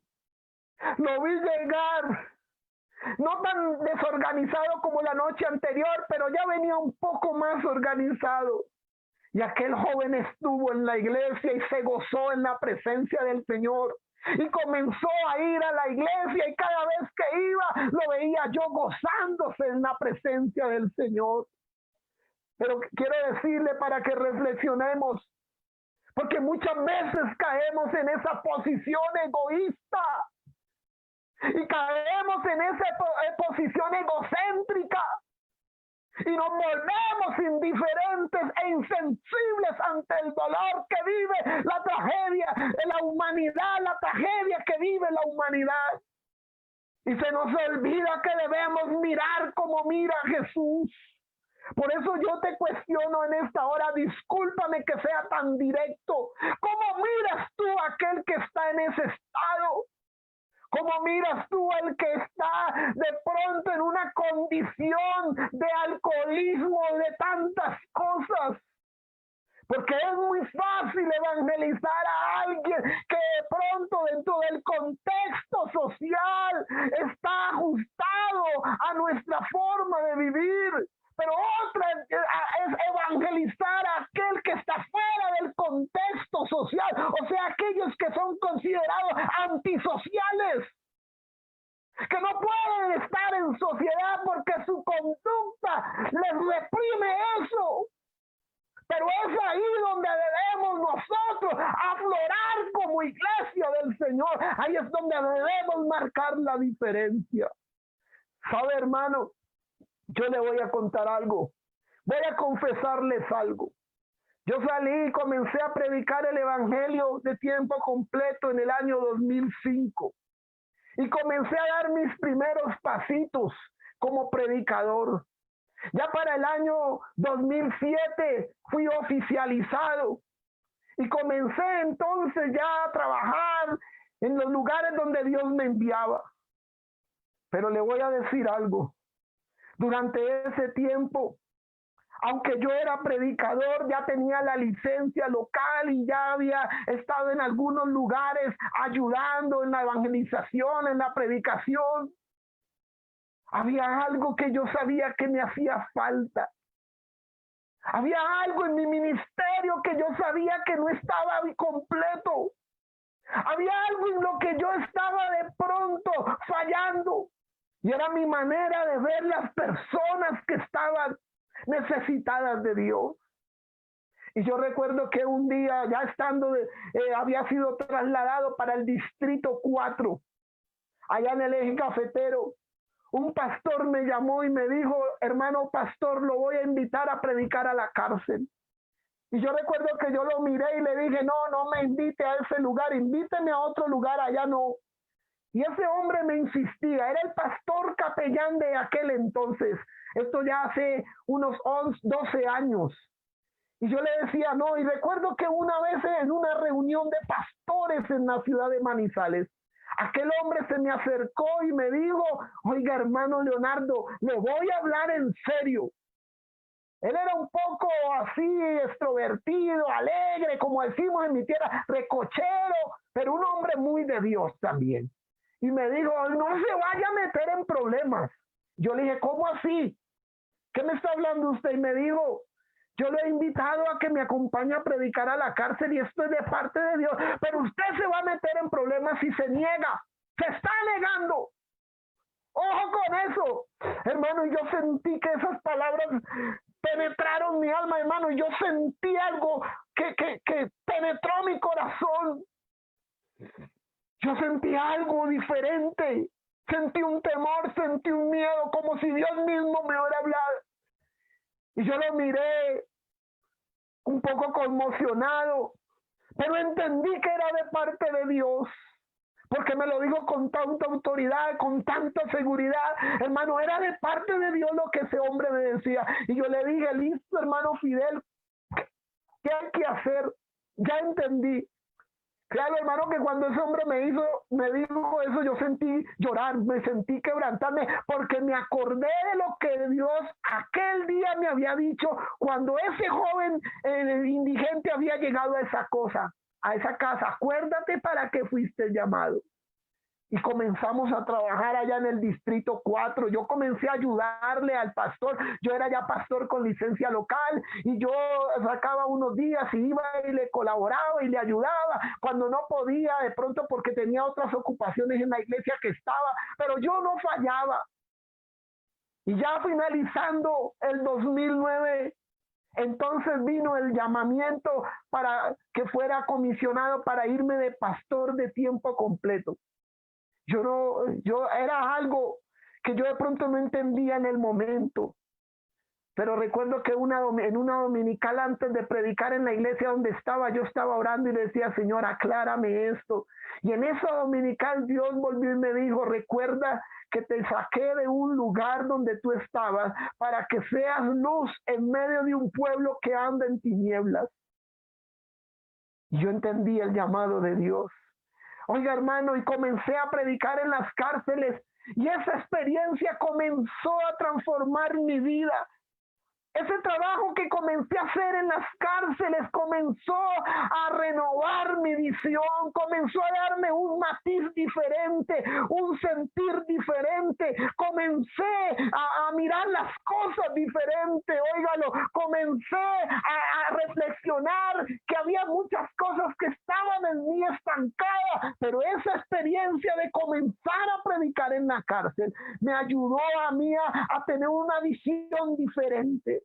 Lo vi llegar. No tan desorganizado como la noche anterior, pero ya venía un poco más organizado. Y aquel joven estuvo en la iglesia y se gozó en la presencia del Señor. Y comenzó a ir a la iglesia y cada vez que iba lo veía yo gozándose en la presencia del Señor. Pero quiero decirle para que reflexionemos, porque muchas veces caemos en esa posición egoísta. Y caemos en esa posición egocéntrica y nos volvemos indiferentes e insensibles ante el dolor que vive la tragedia de la humanidad, la tragedia que vive la humanidad. Y se nos olvida que debemos mirar como mira Jesús. Por eso yo te cuestiono en esta hora, discúlpame que sea tan directo. ¿Cómo miras tú a aquel que está en ese estado? ¿Cómo miras tú al que está de pronto en una condición de alcoholismo, de tantas cosas? Porque es muy fácil evangelizar a alguien que de pronto dentro del contexto social está ajustado a nuestra forma de vivir. Pero otra es evangelizar a aquel que está fuera del contexto social, o sea, aquellos que son considerados antisociales, que no pueden estar en sociedad porque su conducta les reprime eso. Pero es ahí donde debemos nosotros aflorar como iglesia del Señor. Ahí es donde debemos marcar la diferencia. ¿Sabe, hermano? Yo le voy a contar algo. Voy a confesarles algo. Yo salí y comencé a predicar el evangelio de tiempo completo en el año 2005. Y comencé a dar mis primeros pasitos como predicador. Ya para el año 2007 fui oficializado. Y comencé entonces ya a trabajar en los lugares donde Dios me enviaba. Pero le voy a decir algo. Durante ese tiempo, aunque yo era predicador, ya tenía la licencia local y ya había estado en algunos lugares ayudando en la evangelización, en la predicación, había algo que yo sabía que me hacía falta. Había algo en mi ministerio que yo sabía que no estaba completo. Había algo en lo que yo estaba de pronto fallando. Y era mi manera de ver las personas que estaban necesitadas de Dios. Y yo recuerdo que un día, ya estando, había sido trasladado para el distrito 4, allá en el eje cafetero. Un pastor me llamó y me dijo, hermano pastor, lo voy a invitar a predicar a la cárcel. Y yo recuerdo que yo lo miré y le dije, no me invite a ese lugar, invíteme a otro lugar, allá no. Y ese hombre me insistía, era el pastor capellán de aquel entonces, esto ya hace unos 12 años. Y yo le decía no, y recuerdo que una vez en una reunión de pastores en la ciudad de Manizales, aquel hombre se me acercó y me dijo, oiga hermano Leonardo, le voy a hablar en serio. Él era un poco así, extrovertido, alegre, como decimos en mi tierra, recochero, pero un hombre muy de Dios también. Y me dijo, no se vaya a meter en problemas. Yo le dije, ¿cómo así? ¿Qué me está hablando usted? Y me dijo, yo le he invitado a que me acompañe a predicar a la cárcel y esto es de parte de Dios, pero usted se va a meter en problemas si se niega, se está negando. Ojo con eso, hermano. Yo sentí que esas palabras penetraron mi alma, hermano. Yo sentí algo que penetró mi corazón. Yo sentí algo diferente. Sentí un temor, sentí un miedo, como si Dios mismo me hubiera hablado. Y yo lo miré un poco conmocionado, pero entendí que era de parte de Dios, porque me lo dijo con tanta autoridad, con tanta seguridad. Hermano, era de parte de Dios lo que ese hombre me decía. Y yo le dije, listo, hermano Fidel, ¿qué hay que hacer? Ya entendí. Claro, hermano, que cuando ese hombre me dijo eso, yo sentí llorar, me sentí quebrantarme, porque me acordé de lo que Dios aquel día me había dicho cuando ese joven indigente había llegado a esa cosa, a esa casa. Acuérdate para qué fuiste llamado. Y comenzamos a trabajar allá en el distrito 4. Yo comencé a ayudarle al pastor. Yo era ya pastor con licencia local y yo sacaba unos días y iba y le colaboraba y le ayudaba cuando no podía, de pronto porque tenía otras ocupaciones en la iglesia que estaba, pero yo no fallaba. Y ya finalizando el 2009, entonces vino el llamamiento para que fuera comisionado para irme de pastor de tiempo completo. Yo era algo que yo de pronto no entendía en el momento, pero recuerdo que en una dominical, antes de predicar en la iglesia donde estaba, yo estaba orando y le decía, Señor, aclárame esto. Y en esa dominical Dios volvió y me dijo, recuerda que te saqué de un lugar donde tú estabas para que seas luz en medio de un pueblo que anda en tinieblas. Y yo entendí el llamado de Dios. Oiga, hermano, y comencé a predicar en las cárceles y esa experiencia comenzó a transformar mi vida. Ese trabajo que comencé a hacer en las cárceles comenzó a renovar mi visión, comenzó a darme un matiz diferente, un sentir diferente. Comencé a mirar las cosas diferente, óigalo. Comencé a reflexionar que había muchas cosas que estaban en mí estancadas, pero esa experiencia de comenzar a predicar en la cárcel me ayudó a mí a tener una visión diferente.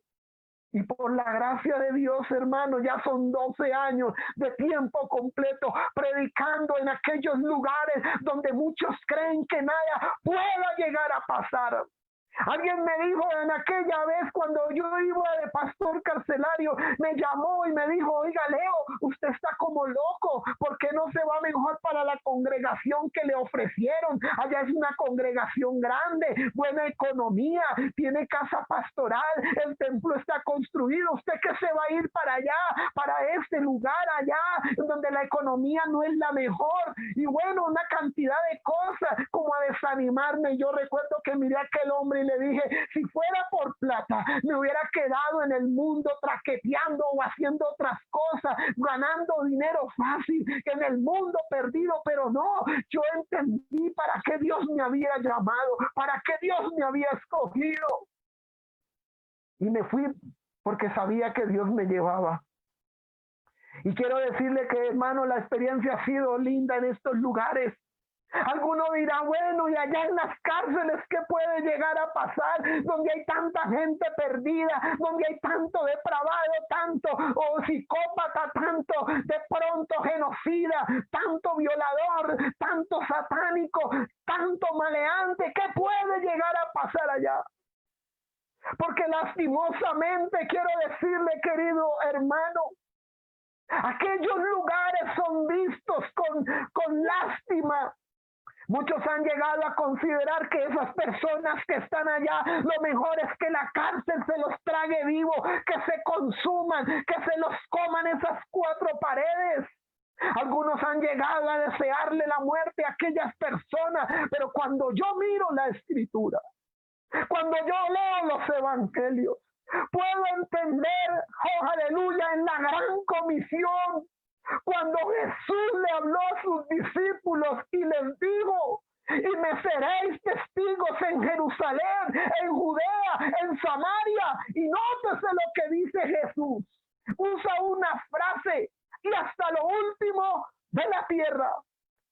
Y por la gracia de Dios, hermano, ya son 12 años de tiempo completo predicando en aquellos lugares donde muchos creen que nada pueda llegar a pasar. Alguien me dijo en aquella vez cuando yo iba de pastor carcelario, me llamó y me dijo, oiga, Leo, usted está como loco, ¿por qué no se va mejor para la congregación que le ofrecieron? Allá es una congregación grande, buena economía, tiene casa pastoral, el templo está construido, ¿usted qué se va a ir para allá, para este lugar allá, donde la economía no es la mejor? Y bueno, una cantidad de cosas como a desanimarme. Yo recuerdo que miré a aquel hombre y le dije, si fuera por plata, me hubiera quedado en el mundo traqueteando o haciendo otras cosas, ganando dinero fácil, en el mundo perdido, pero no, yo entendí para qué Dios me había llamado, para qué Dios me había escogido. Y me fui porque sabía que Dios me llevaba. Y quiero decirle que, hermano, la experiencia ha sido linda en estos lugares. Alguno dirá, bueno, y allá en las cárceles, ¿qué puede llegar a pasar? Donde hay tanta gente perdida, donde hay tanto depravado, tanto psicópata, tanto de pronto genocida, tanto violador, tanto satánico, tanto maleante. ¿Qué puede llegar a pasar allá? Porque lastimosamente quiero decirle, querido hermano, aquellos lugares son vistos con lástima. Muchos han llegado a considerar que esas personas que están allá, lo mejor es que la cárcel se los trague vivo, que se consuman, que se los coman esas cuatro paredes. Algunos han llegado a desearle la muerte a aquellas personas, pero cuando yo miro la escritura, cuando yo leo los evangelios, Puedo entender, oh aleluya, en la gran comisión, cuando Jesús le habló a sus discípulos y les dijo: y me seréis testigos en Jerusalén, en Judea, en Samaria. Y nótese lo que dice Jesús. Usa una frase: y hasta lo último de la tierra.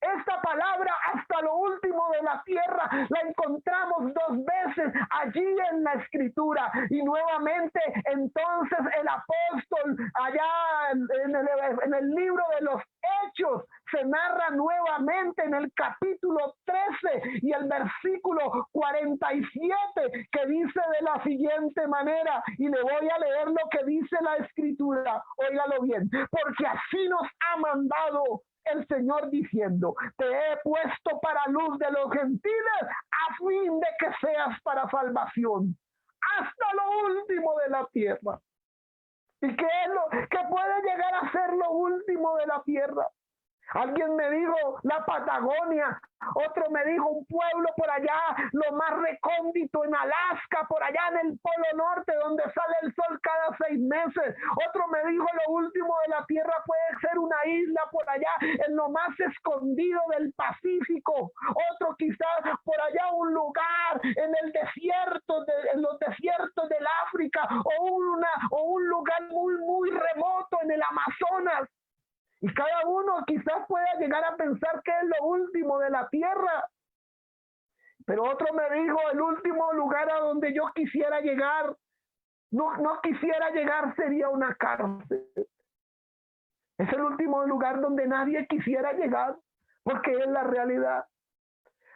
Esta palabra "hasta lo último de la tierra" la encontramos 2 veces allí en la escritura. Y nuevamente entonces el apóstol allá en el libro de los Hechos se narra nuevamente en el capítulo 13 y el versículo 47, que dice de la siguiente manera, y le voy a leer lo que dice la escritura. Óigalo bien: porque así nos ha mandado el Señor diciendo: te he puesto para luz de los gentiles, a fin de que seas para salvación hasta lo último de la tierra. ¿Y qué es lo que puede llegar a ser lo último de la tierra? Alguien me dijo la Patagonia, otro me dijo un pueblo por allá, lo más recóndito en Alaska, por allá en el Polo Norte, donde sale el sol cada 6 meses. Otro me dijo lo último de la tierra puede ser una isla por allá, en lo más escondido del Pacífico. Otro quizás por allá un lugar en el desierto, en los desiertos del África, o un lugar muy remoto en el Amazonas. Y cada uno quizás pueda llegar a pensar que es lo último de la tierra. Pero otro me dijo: el último lugar a donde yo quisiera llegar, no quisiera llegar, sería una cárcel. Es el último lugar donde nadie quisiera llegar, porque es la realidad.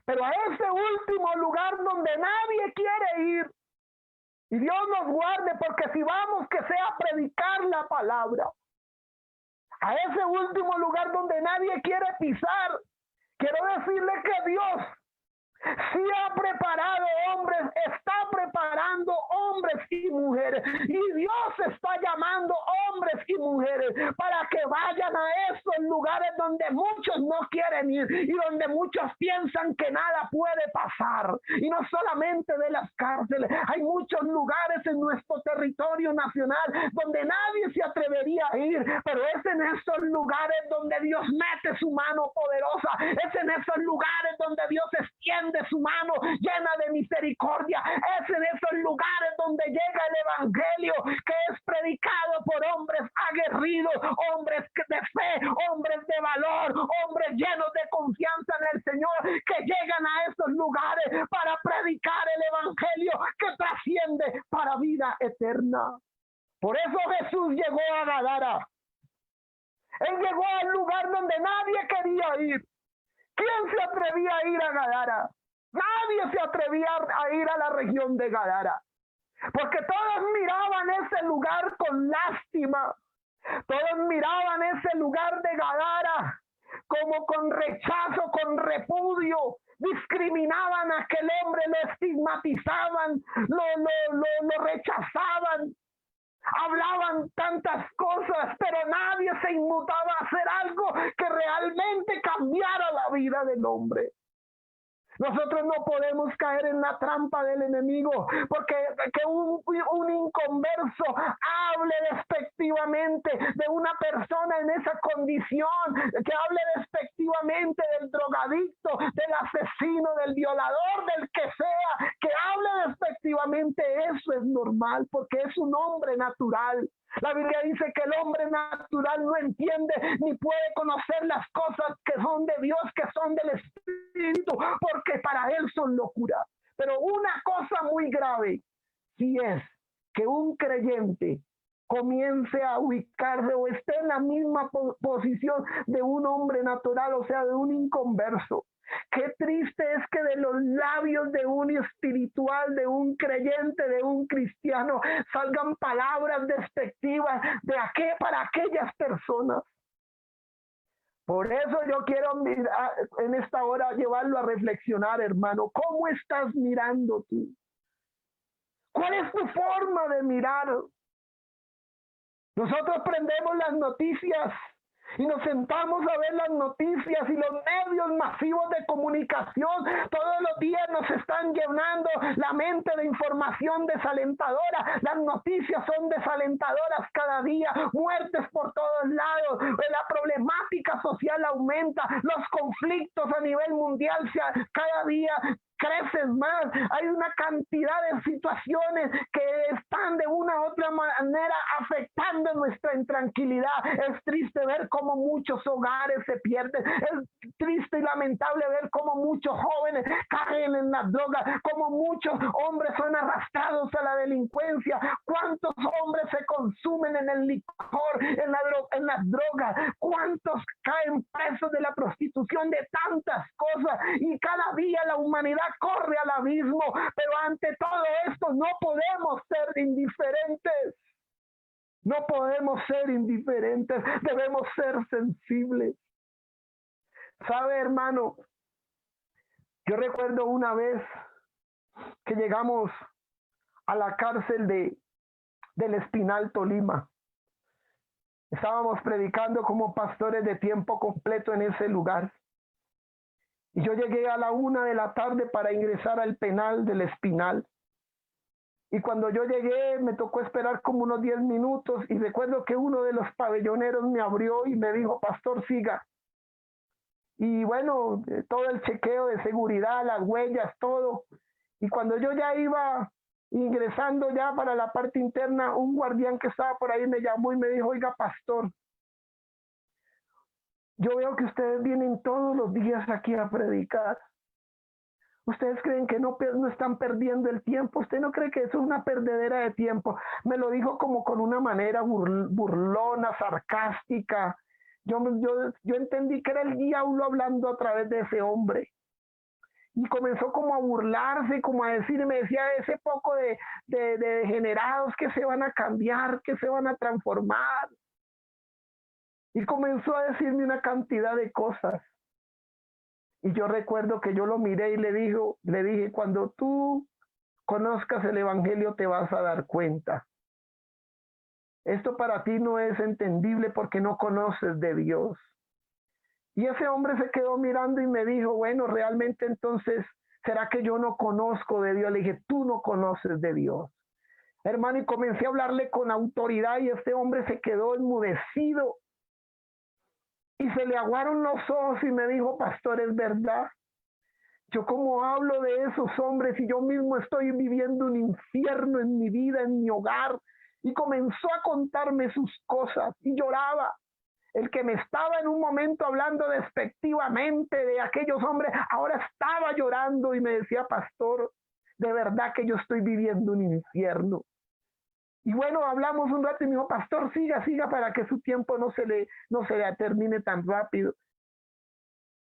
Pero a ese último lugar donde nadie quiere ir, y Dios nos guarde, porque si vamos, que sea a predicar la palabra. A ese último lugar donde nadie quiere pisar, quiero decirle que Dios sí ha preparado hombres, está preparando hombres y mujeres. Y Dios está llamando hombres y mujeres para que vayan a esos lugares donde muchos no quieren ir y donde muchos piensan que nada puede pasar. Y no solamente de las cárceles, hay muchos lugares en nuestro territorio nacional donde nadie se atrevería a ir, pero es en esos lugares donde Dios mete su mano poderosa, es en esos lugares donde Dios extiende su mano llena de misericordia, es en esos lugares donde llega el evangelio, que es predicado por hombres aguerridos, hombres de fe, hombres de valor, hombres llenos de confianza en el Señor, que llegan a esos lugares para predicar el evangelio que trasciende para vida eterna. Por eso Jesús llegó a Gadara. Él llegó al lugar donde nadie quería ir. ¿Quién se atrevía a ir a Gadara? Nadie se atrevía a ir a la región de Gadara, porque todos miraban ese lugar con lástima. Todos miraban ese lugar de Gadara como con rechazo, con repudio. Discriminaban a aquel hombre, lo estigmatizaban, lo rechazaban. Hablaban tantas cosas, pero nadie se inmutaba a hacer algo que realmente cambiara la vida del hombre. Nosotros no podemos caer en la trampa del enemigo, porque que un inconverso hable despectivamente de una persona en esa condición, que hable despectivamente del drogadicto, del asesino, del violador, del que sea, que hable despectivamente, eso es normal, porque es un hombre natural. La Biblia dice que el hombre natural no entiende ni puede conocer las cosas que son de Dios, que son del Espíritu, porque para él son locura. Pero una cosa muy grave sí es que un creyente comience a ubicarse o esté en la misma posición de un hombre natural, o sea, de un inconverso. Qué triste es que de los labios de un espiritual, de un creyente, de un cristiano, salgan palabras despectivas para aquellas personas. Por eso yo quiero mirar, en esta hora llevarlo a reflexionar, hermano. ¿Cómo estás mirando tú? ¿Cuál es tu forma de mirar? Nosotros prendemos las noticias y nos sentamos a ver las noticias, y los medios masivos de comunicación todos los días nos están están llenando la mente de información desalentadora. Las noticias son desalentadoras cada día, muertes por todos lados, la problemática social aumenta, los conflictos a nivel mundial cada día crecen más. Hay una cantidad de situaciones que están de una u otra manera afectando nuestra intranquilidad. Es triste ver cómo muchos hogares se pierden. Es triste y lamentable ver cómo muchos jóvenes caen en las drogas, cómo muchos hombres son arrastrados a la delincuencia. ¿Cuántos hombres se consumen en el licor, en las drogas? ¿Cuántos caen presos de la prostitución, de tantas cosas? Y cada día la humanidad corre al abismo, pero ante todo esto no podemos ser indiferentes. No podemos ser indiferentes, debemos ser sensibles. ¿Sabe, hermano? Yo recuerdo una vez que llegamos a la cárcel del Espinal, Tolima. Estábamos predicando como pastores de tiempo completo en ese lugar. Y yo llegué a la 1 de la tarde para ingresar al penal del Espinal. Y cuando yo llegué, me tocó esperar como unos 10 minutos. Y recuerdo que uno de los pabelloneros me abrió y me dijo: pastor, siga. Y bueno, todo el chequeo de seguridad, las huellas, todo. Y cuando yo ya iba ingresando ya para la parte interna, un guardián que estaba por ahí me llamó y me dijo: oiga, pastor, yo veo que ustedes vienen todos los días aquí a predicar. ¿Ustedes creen que no están perdiendo el tiempo? ¿Usted no cree que eso es una perdedera de tiempo? Me lo dijo como con una manera burlona, sarcástica. Yo entendí que era el diablo hablando a través de ese hombre. Y comenzó como a burlarse, como a decir, me decía, ese poco de degenerados que se van a cambiar, que se van a transformar. Y comenzó a decirme una cantidad de cosas. Y yo recuerdo que yo lo miré y le dije, cuando tú conozcas el evangelio te vas a dar cuenta. Esto para ti no es entendible porque no conoces de Dios. Y ese hombre se quedó mirando y me dijo, bueno, realmente entonces, ¿será que yo no conozco de Dios? Le dije, tú no conoces de Dios. Hermano, y comencé a hablarle con autoridad y este hombre se quedó enmudecido. Y se le aguaron los ojos y me dijo, pastor, es verdad. Yo como hablo de esos hombres y yo mismo estoy viviendo un infierno en mi vida, en mi hogar. Y comenzó a contarme sus cosas y lloraba. El que me estaba en un momento hablando despectivamente de aquellos hombres, ahora estaba llorando y me decía, pastor, de verdad que yo estoy viviendo un infierno. Y bueno, hablamos un rato y me dijo, pastor, siga para que su tiempo no se le termine tan rápido.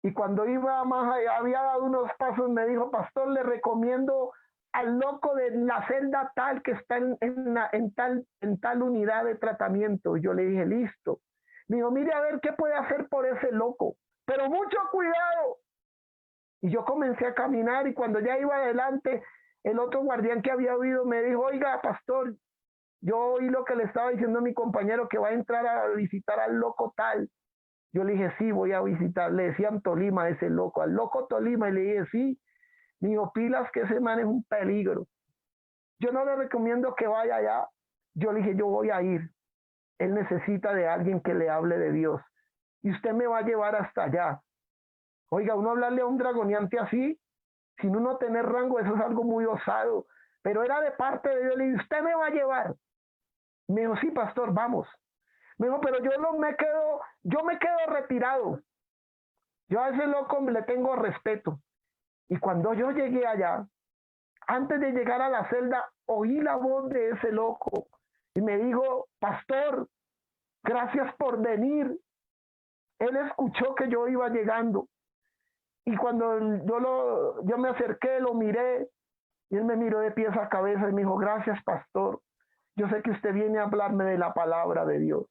Y cuando iba más allá, había dado unos pasos, me dijo, pastor, le recomiendo al loco de la celda tal que está en tal unidad de tratamiento. Y yo le dije, listo. Me dijo, mire a ver qué puede hacer por ese loco, pero mucho cuidado. Y yo comencé a caminar y cuando ya iba adelante, el otro guardián que había oído me dijo, oiga, pastor, yo oí lo que le estaba diciendo a mi compañero que va a entrar a visitar al loco tal. Yo le dije, sí, voy a visitar. Le decían Tolima a ese loco, al loco Tolima. Y le dije, sí. Me dijo, pilas que ese man es un peligro. Yo no le recomiendo que vaya allá. Yo le dije, yo voy a ir. Él necesita de alguien que le hable de Dios. Y usted me va a llevar hasta allá. Oiga, uno hablarle a un dragoneante así, sin uno tener rango, eso es algo muy osado. Pero era de parte de Dios. Le dije, usted me va a llevar. Me dijo, sí, pastor, vamos. Me dijo, pero yo me quedo retirado. Yo a ese loco le tengo respeto. Y cuando yo llegué allá, antes de llegar a la celda, oí la voz de ese loco. Y me dijo, pastor, gracias por venir. Él escuchó que yo iba llegando. Y cuando yo me acerqué, lo miré. Y él me miró de pies a cabeza y me dijo, gracias, pastor. Yo sé que usted viene a hablarme de la palabra de Dios.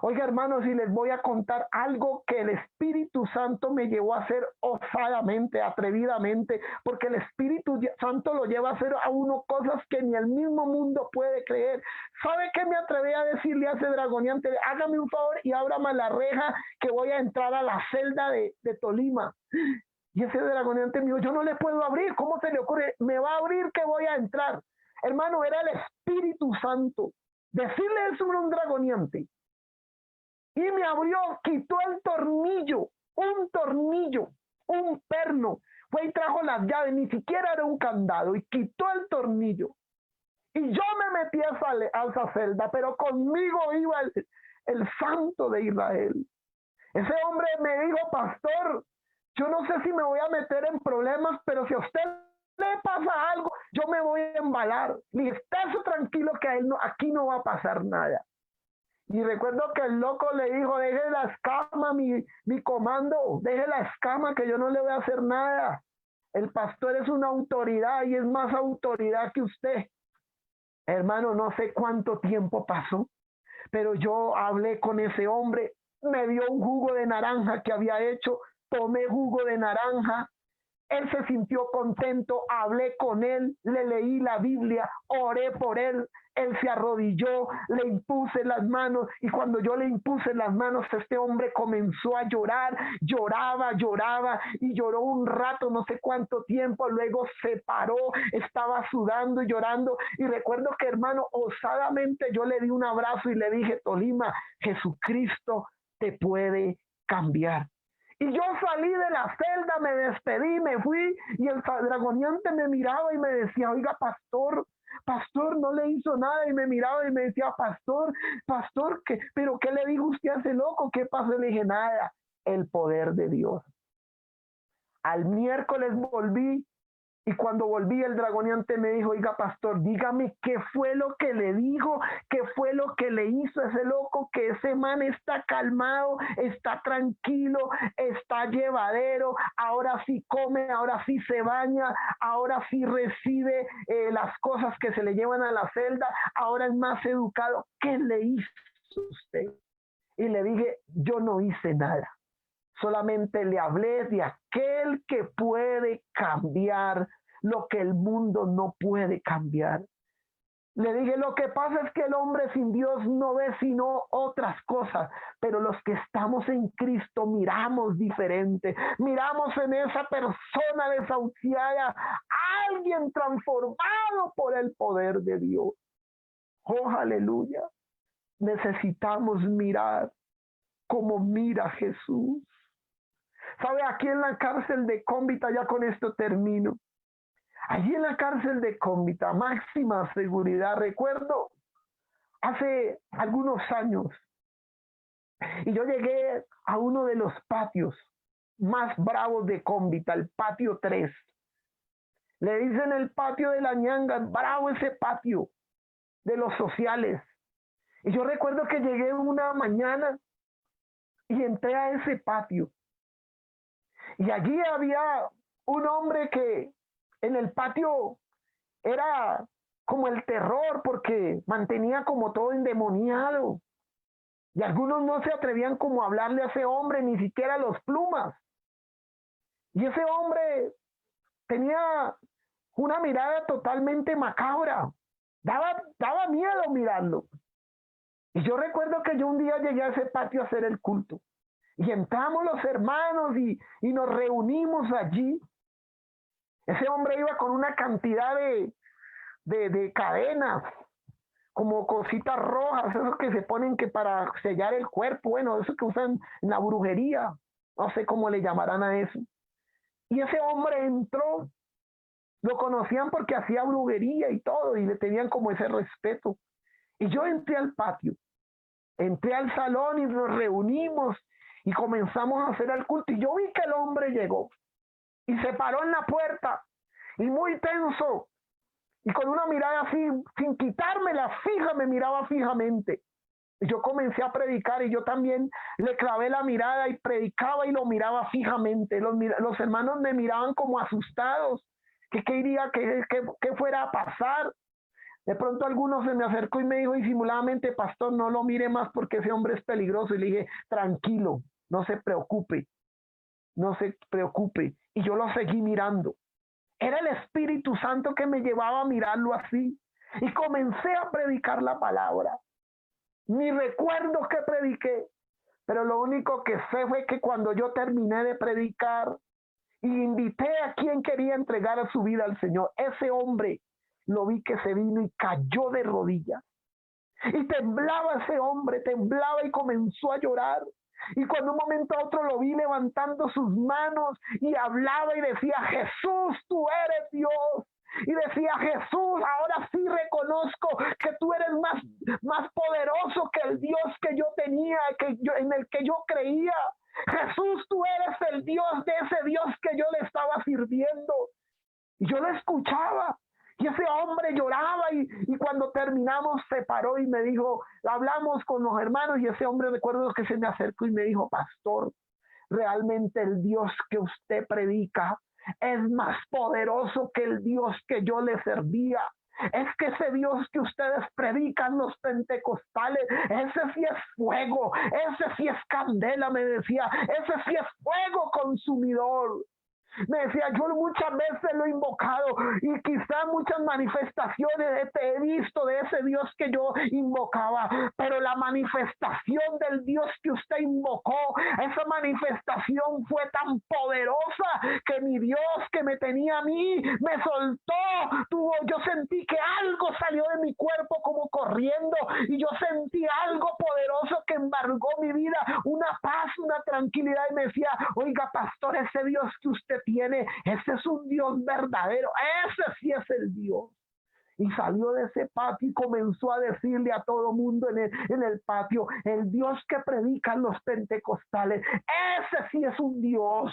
Oiga, hermanos, y les voy a contar algo que el Espíritu Santo me llevó a hacer osadamente, atrevidamente, porque el Espíritu Santo lo lleva a hacer a uno cosas que ni el mismo mundo puede creer. ¿Sabe qué me atreví a decirle a ese dragoneante? Hágame un favor y ábrame la reja que voy a entrar a la celda de Tolima. Y ese dragoniante me dijo, yo no le puedo abrir, ¿cómo se le ocurre? Me va a abrir que voy a entrar. Hermano, era el Espíritu Santo. Decirle eso a un dragoniante. Y me abrió, quitó el tornillo, un perno. Fue y trajo las llaves, ni siquiera era un candado, y quitó el tornillo. Y yo me metí a esa celda, pero conmigo iba el Santo de Israel. Ese hombre me dijo, pastor, yo no sé si me voy a meter en problemas, pero si a usted le pasa algo, yo me voy a embalar. Le dije, esté tranquilo que a él aquí no va a pasar nada. Y recuerdo que el loco le dijo, deje la escama, mi comando, deje la escama que yo no le voy a hacer nada. El pastor es una autoridad y es más autoridad que usted. Hermano, no sé cuánto tiempo pasó, pero yo hablé con ese hombre, me dio un jugo de naranja que había hecho, tomé jugo de naranja, él se sintió contento, hablé con él, le leí la Biblia, oré por él, él se arrodilló, le impuse las manos y cuando yo le impuse las manos, este hombre comenzó a llorar, lloraba y lloró un rato, no sé cuánto tiempo, luego se paró, estaba sudando y llorando y recuerdo que hermano, osadamente yo le di un abrazo y le dije, Tolima, Jesucristo te puede cambiar. Y yo salí de la celda, me despedí, me fui y el dragoniante me miraba y me decía, oiga, pastor, no le hizo nada. Y me miraba y me decía, pastor, ¿pero qué le dijo usted a ese loco? ¿Qué pasó? Le dije, nada, el poder de Dios. Al miércoles volví y cuando volví el dragoniante me dijo, oiga pastor, dígame qué fue lo que le dijo, qué fue lo que le hizo a ese loco, que ese man está calmado, está tranquilo, está llevadero, ahora sí come, ahora sí se baña, ahora sí recibe las cosas que se le llevan a la celda, ahora es más educado. ¿Qué le hizo usted? Y le dije, yo no hice nada. Solamente le hablé de aquel que puede cambiar lo que el mundo no puede cambiar. Le dije, lo que pasa es que el hombre sin Dios no ve sino otras cosas, pero los que estamos en Cristo miramos diferente, miramos en esa persona desahuciada a alguien transformado por el poder de Dios. Oh, aleluya. Necesitamos mirar como mira Jesús. ¿Sabe? Aquí en la cárcel de Cómbita, ya con esto termino. Allí en la cárcel de Cómbita, máxima seguridad, recuerdo hace algunos años, y yo llegué a uno de los patios más bravos de Cómbita, el patio 3. Le dicen el patio de la ñanga, bravo ese patio de los sociales. Y yo recuerdo que llegué una mañana y entré a ese patio. Y allí había un hombre que en el patio era como el terror porque mantenía como todo endemoniado. Y algunos no se atrevían como a hablarle a ese hombre, ni siquiera a los plumas. Y ese hombre tenía una mirada totalmente macabra. Daba miedo mirarlo. Y yo recuerdo que yo un día llegué a ese patio a hacer el culto. Y entramos los hermanos y nos reunimos allí. Ese hombre iba con una cantidad de cadenas, como cositas rojas, esos que se ponen que para sellar el cuerpo, bueno, eso que usan en la brujería, no sé cómo le llamarán a eso. Y ese hombre entró, lo conocían porque hacía brujería y todo, y le tenían como ese respeto. Y yo entré al patio, entré al salón y nos reunimos y comenzamos a hacer el culto. Y yo vi que el hombre llegó y se paró en la puerta y muy tenso y con una mirada así, sin quitármela fija, me miraba fijamente. Y yo comencé a predicar y yo también le clavé la mirada y predicaba y lo miraba fijamente. Los hermanos me miraban como asustados, que qué iría, que fuera a pasar. De pronto alguno se me acercó y me dijo disimuladamente, pastor, no lo mire más porque ese hombre es peligroso. Y le dije, tranquilo, no se preocupe, no se preocupe. Y yo lo seguí mirando. Era el Espíritu Santo que me llevaba a mirarlo así. Y comencé a predicar la palabra. Ni recuerdo que prediqué, pero lo único que sé fue que cuando yo terminé de predicar y invité a quien quería entregar su vida al Señor. Ese hombre lo vi que se vino y cayó de rodillas. Y temblaba ese hombre, temblaba y comenzó a llorar. Y cuando un momento a otro lo vi levantando sus manos y hablaba y decía, Jesús, tú eres Dios. Y decía, Jesús, ahora sí reconozco que tú eres más poderoso que el Dios que yo tenía, en el que yo creía. Jesús, tú eres el Dios de ese Dios que yo le estaba sirviendo. Y yo lo escuchaba. Y ese hombre lloraba y cuando terminamos se paró y me dijo, hablamos con los hermanos y ese hombre recuerdo que se me acercó y me dijo, pastor, realmente el Dios que usted predica es más poderoso que el Dios que yo le servía. Es que ese Dios que ustedes predican los pentecostales, ese sí es fuego, ese sí es candela, me decía, ese sí es fuego consumidor. Me decía, yo muchas veces lo he invocado y quizá muchas manifestaciones te he visto de ese Dios que yo invocaba, pero la manifestación del Dios que usted invocó, esa manifestación fue tan poderosa que mi Dios que me tenía a mí, me soltó, yo sentí que algo salió de mi cuerpo como corriendo y yo sentí algo poderoso que embargó mi vida, una paz, una tranquilidad y me decía, oiga pastor, ese Dios que usted tiene, ese es un Dios verdadero, ese sí es el Dios. Y salió de ese patio y comenzó a decirle a todo mundo en el patio, el Dios que predican los pentecostales, ese sí es un Dios,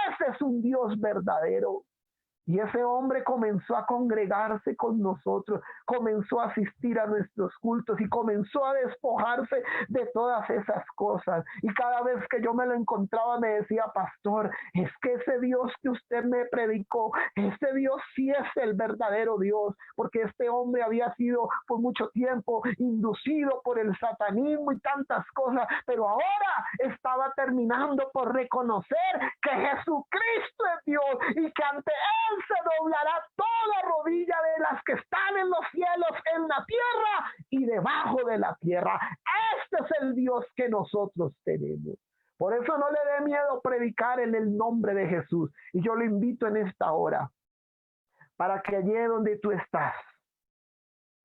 ese es un Dios verdadero. Y ese hombre comenzó a congregarse con nosotros, comenzó a asistir a nuestros cultos y comenzó a despojarse de todas esas cosas. Y cada vez que yo me lo encontraba me decía, pastor, es que ese Dios que usted me predicó, ese Dios sí es el verdadero Dios, porque este hombre había sido por mucho tiempo inducido por el satanismo y tantas cosas, pero ahora estaba terminando por reconocer que Jesucristo es Dios y que ante Él se doblará toda rodilla de las que están en los cielos, en la tierra y debajo de la tierra. Este es el Dios que nosotros tenemos. Por eso no le dé miedo predicar en el nombre de Jesús. Y yo lo invito en esta hora para que allí donde tú estás,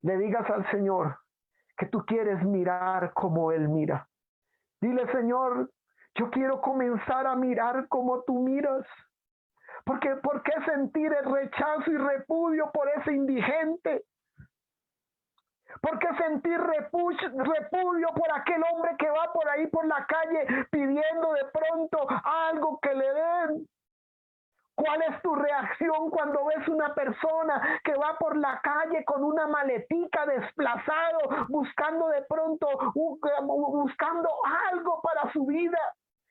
le digas al Señor que tú quieres mirar como Él mira. Dile, Señor, yo quiero comenzar a mirar como tú miras. Porque ¿por qué sentir el rechazo y repudio por ese indigente? ¿Por qué sentir repudio por aquel hombre que va por ahí por la calle pidiendo de pronto algo que le den? ¿Cuál es tu reacción cuando ves una persona que va por la calle con una maletica desplazado, buscando de pronto, buscando algo para su vida,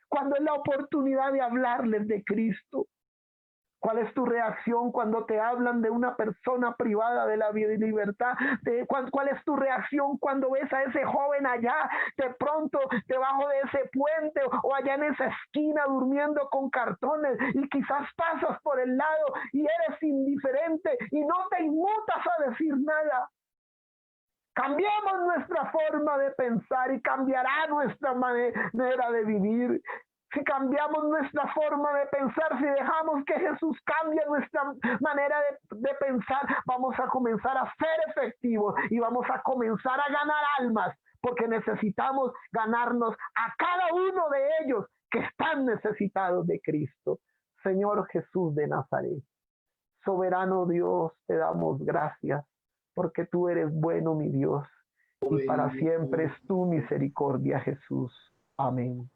cuando es la oportunidad de hablarles de Cristo? ¿Cuál es tu reacción cuando te hablan de una persona privada de la vida y libertad? ¿Cuál es tu reacción cuando ves a ese joven allá, de pronto, debajo de ese puente o allá en esa esquina durmiendo con cartones y quizás pasas por el lado y eres indiferente y no te inmutas a decir nada? Cambiamos nuestra forma de pensar y cambiará nuestra manera de vivir. Si cambiamos nuestra forma de pensar, si dejamos que Jesús cambie nuestra manera de pensar, vamos a comenzar a ser efectivos y vamos a comenzar a ganar almas, porque necesitamos ganarnos a cada uno de ellos que están necesitados de Cristo. Señor Jesús de Nazaret, soberano Dios, te damos gracias, porque tú eres bueno, mi Dios, y para siempre es tu misericordia, Jesús. Amén.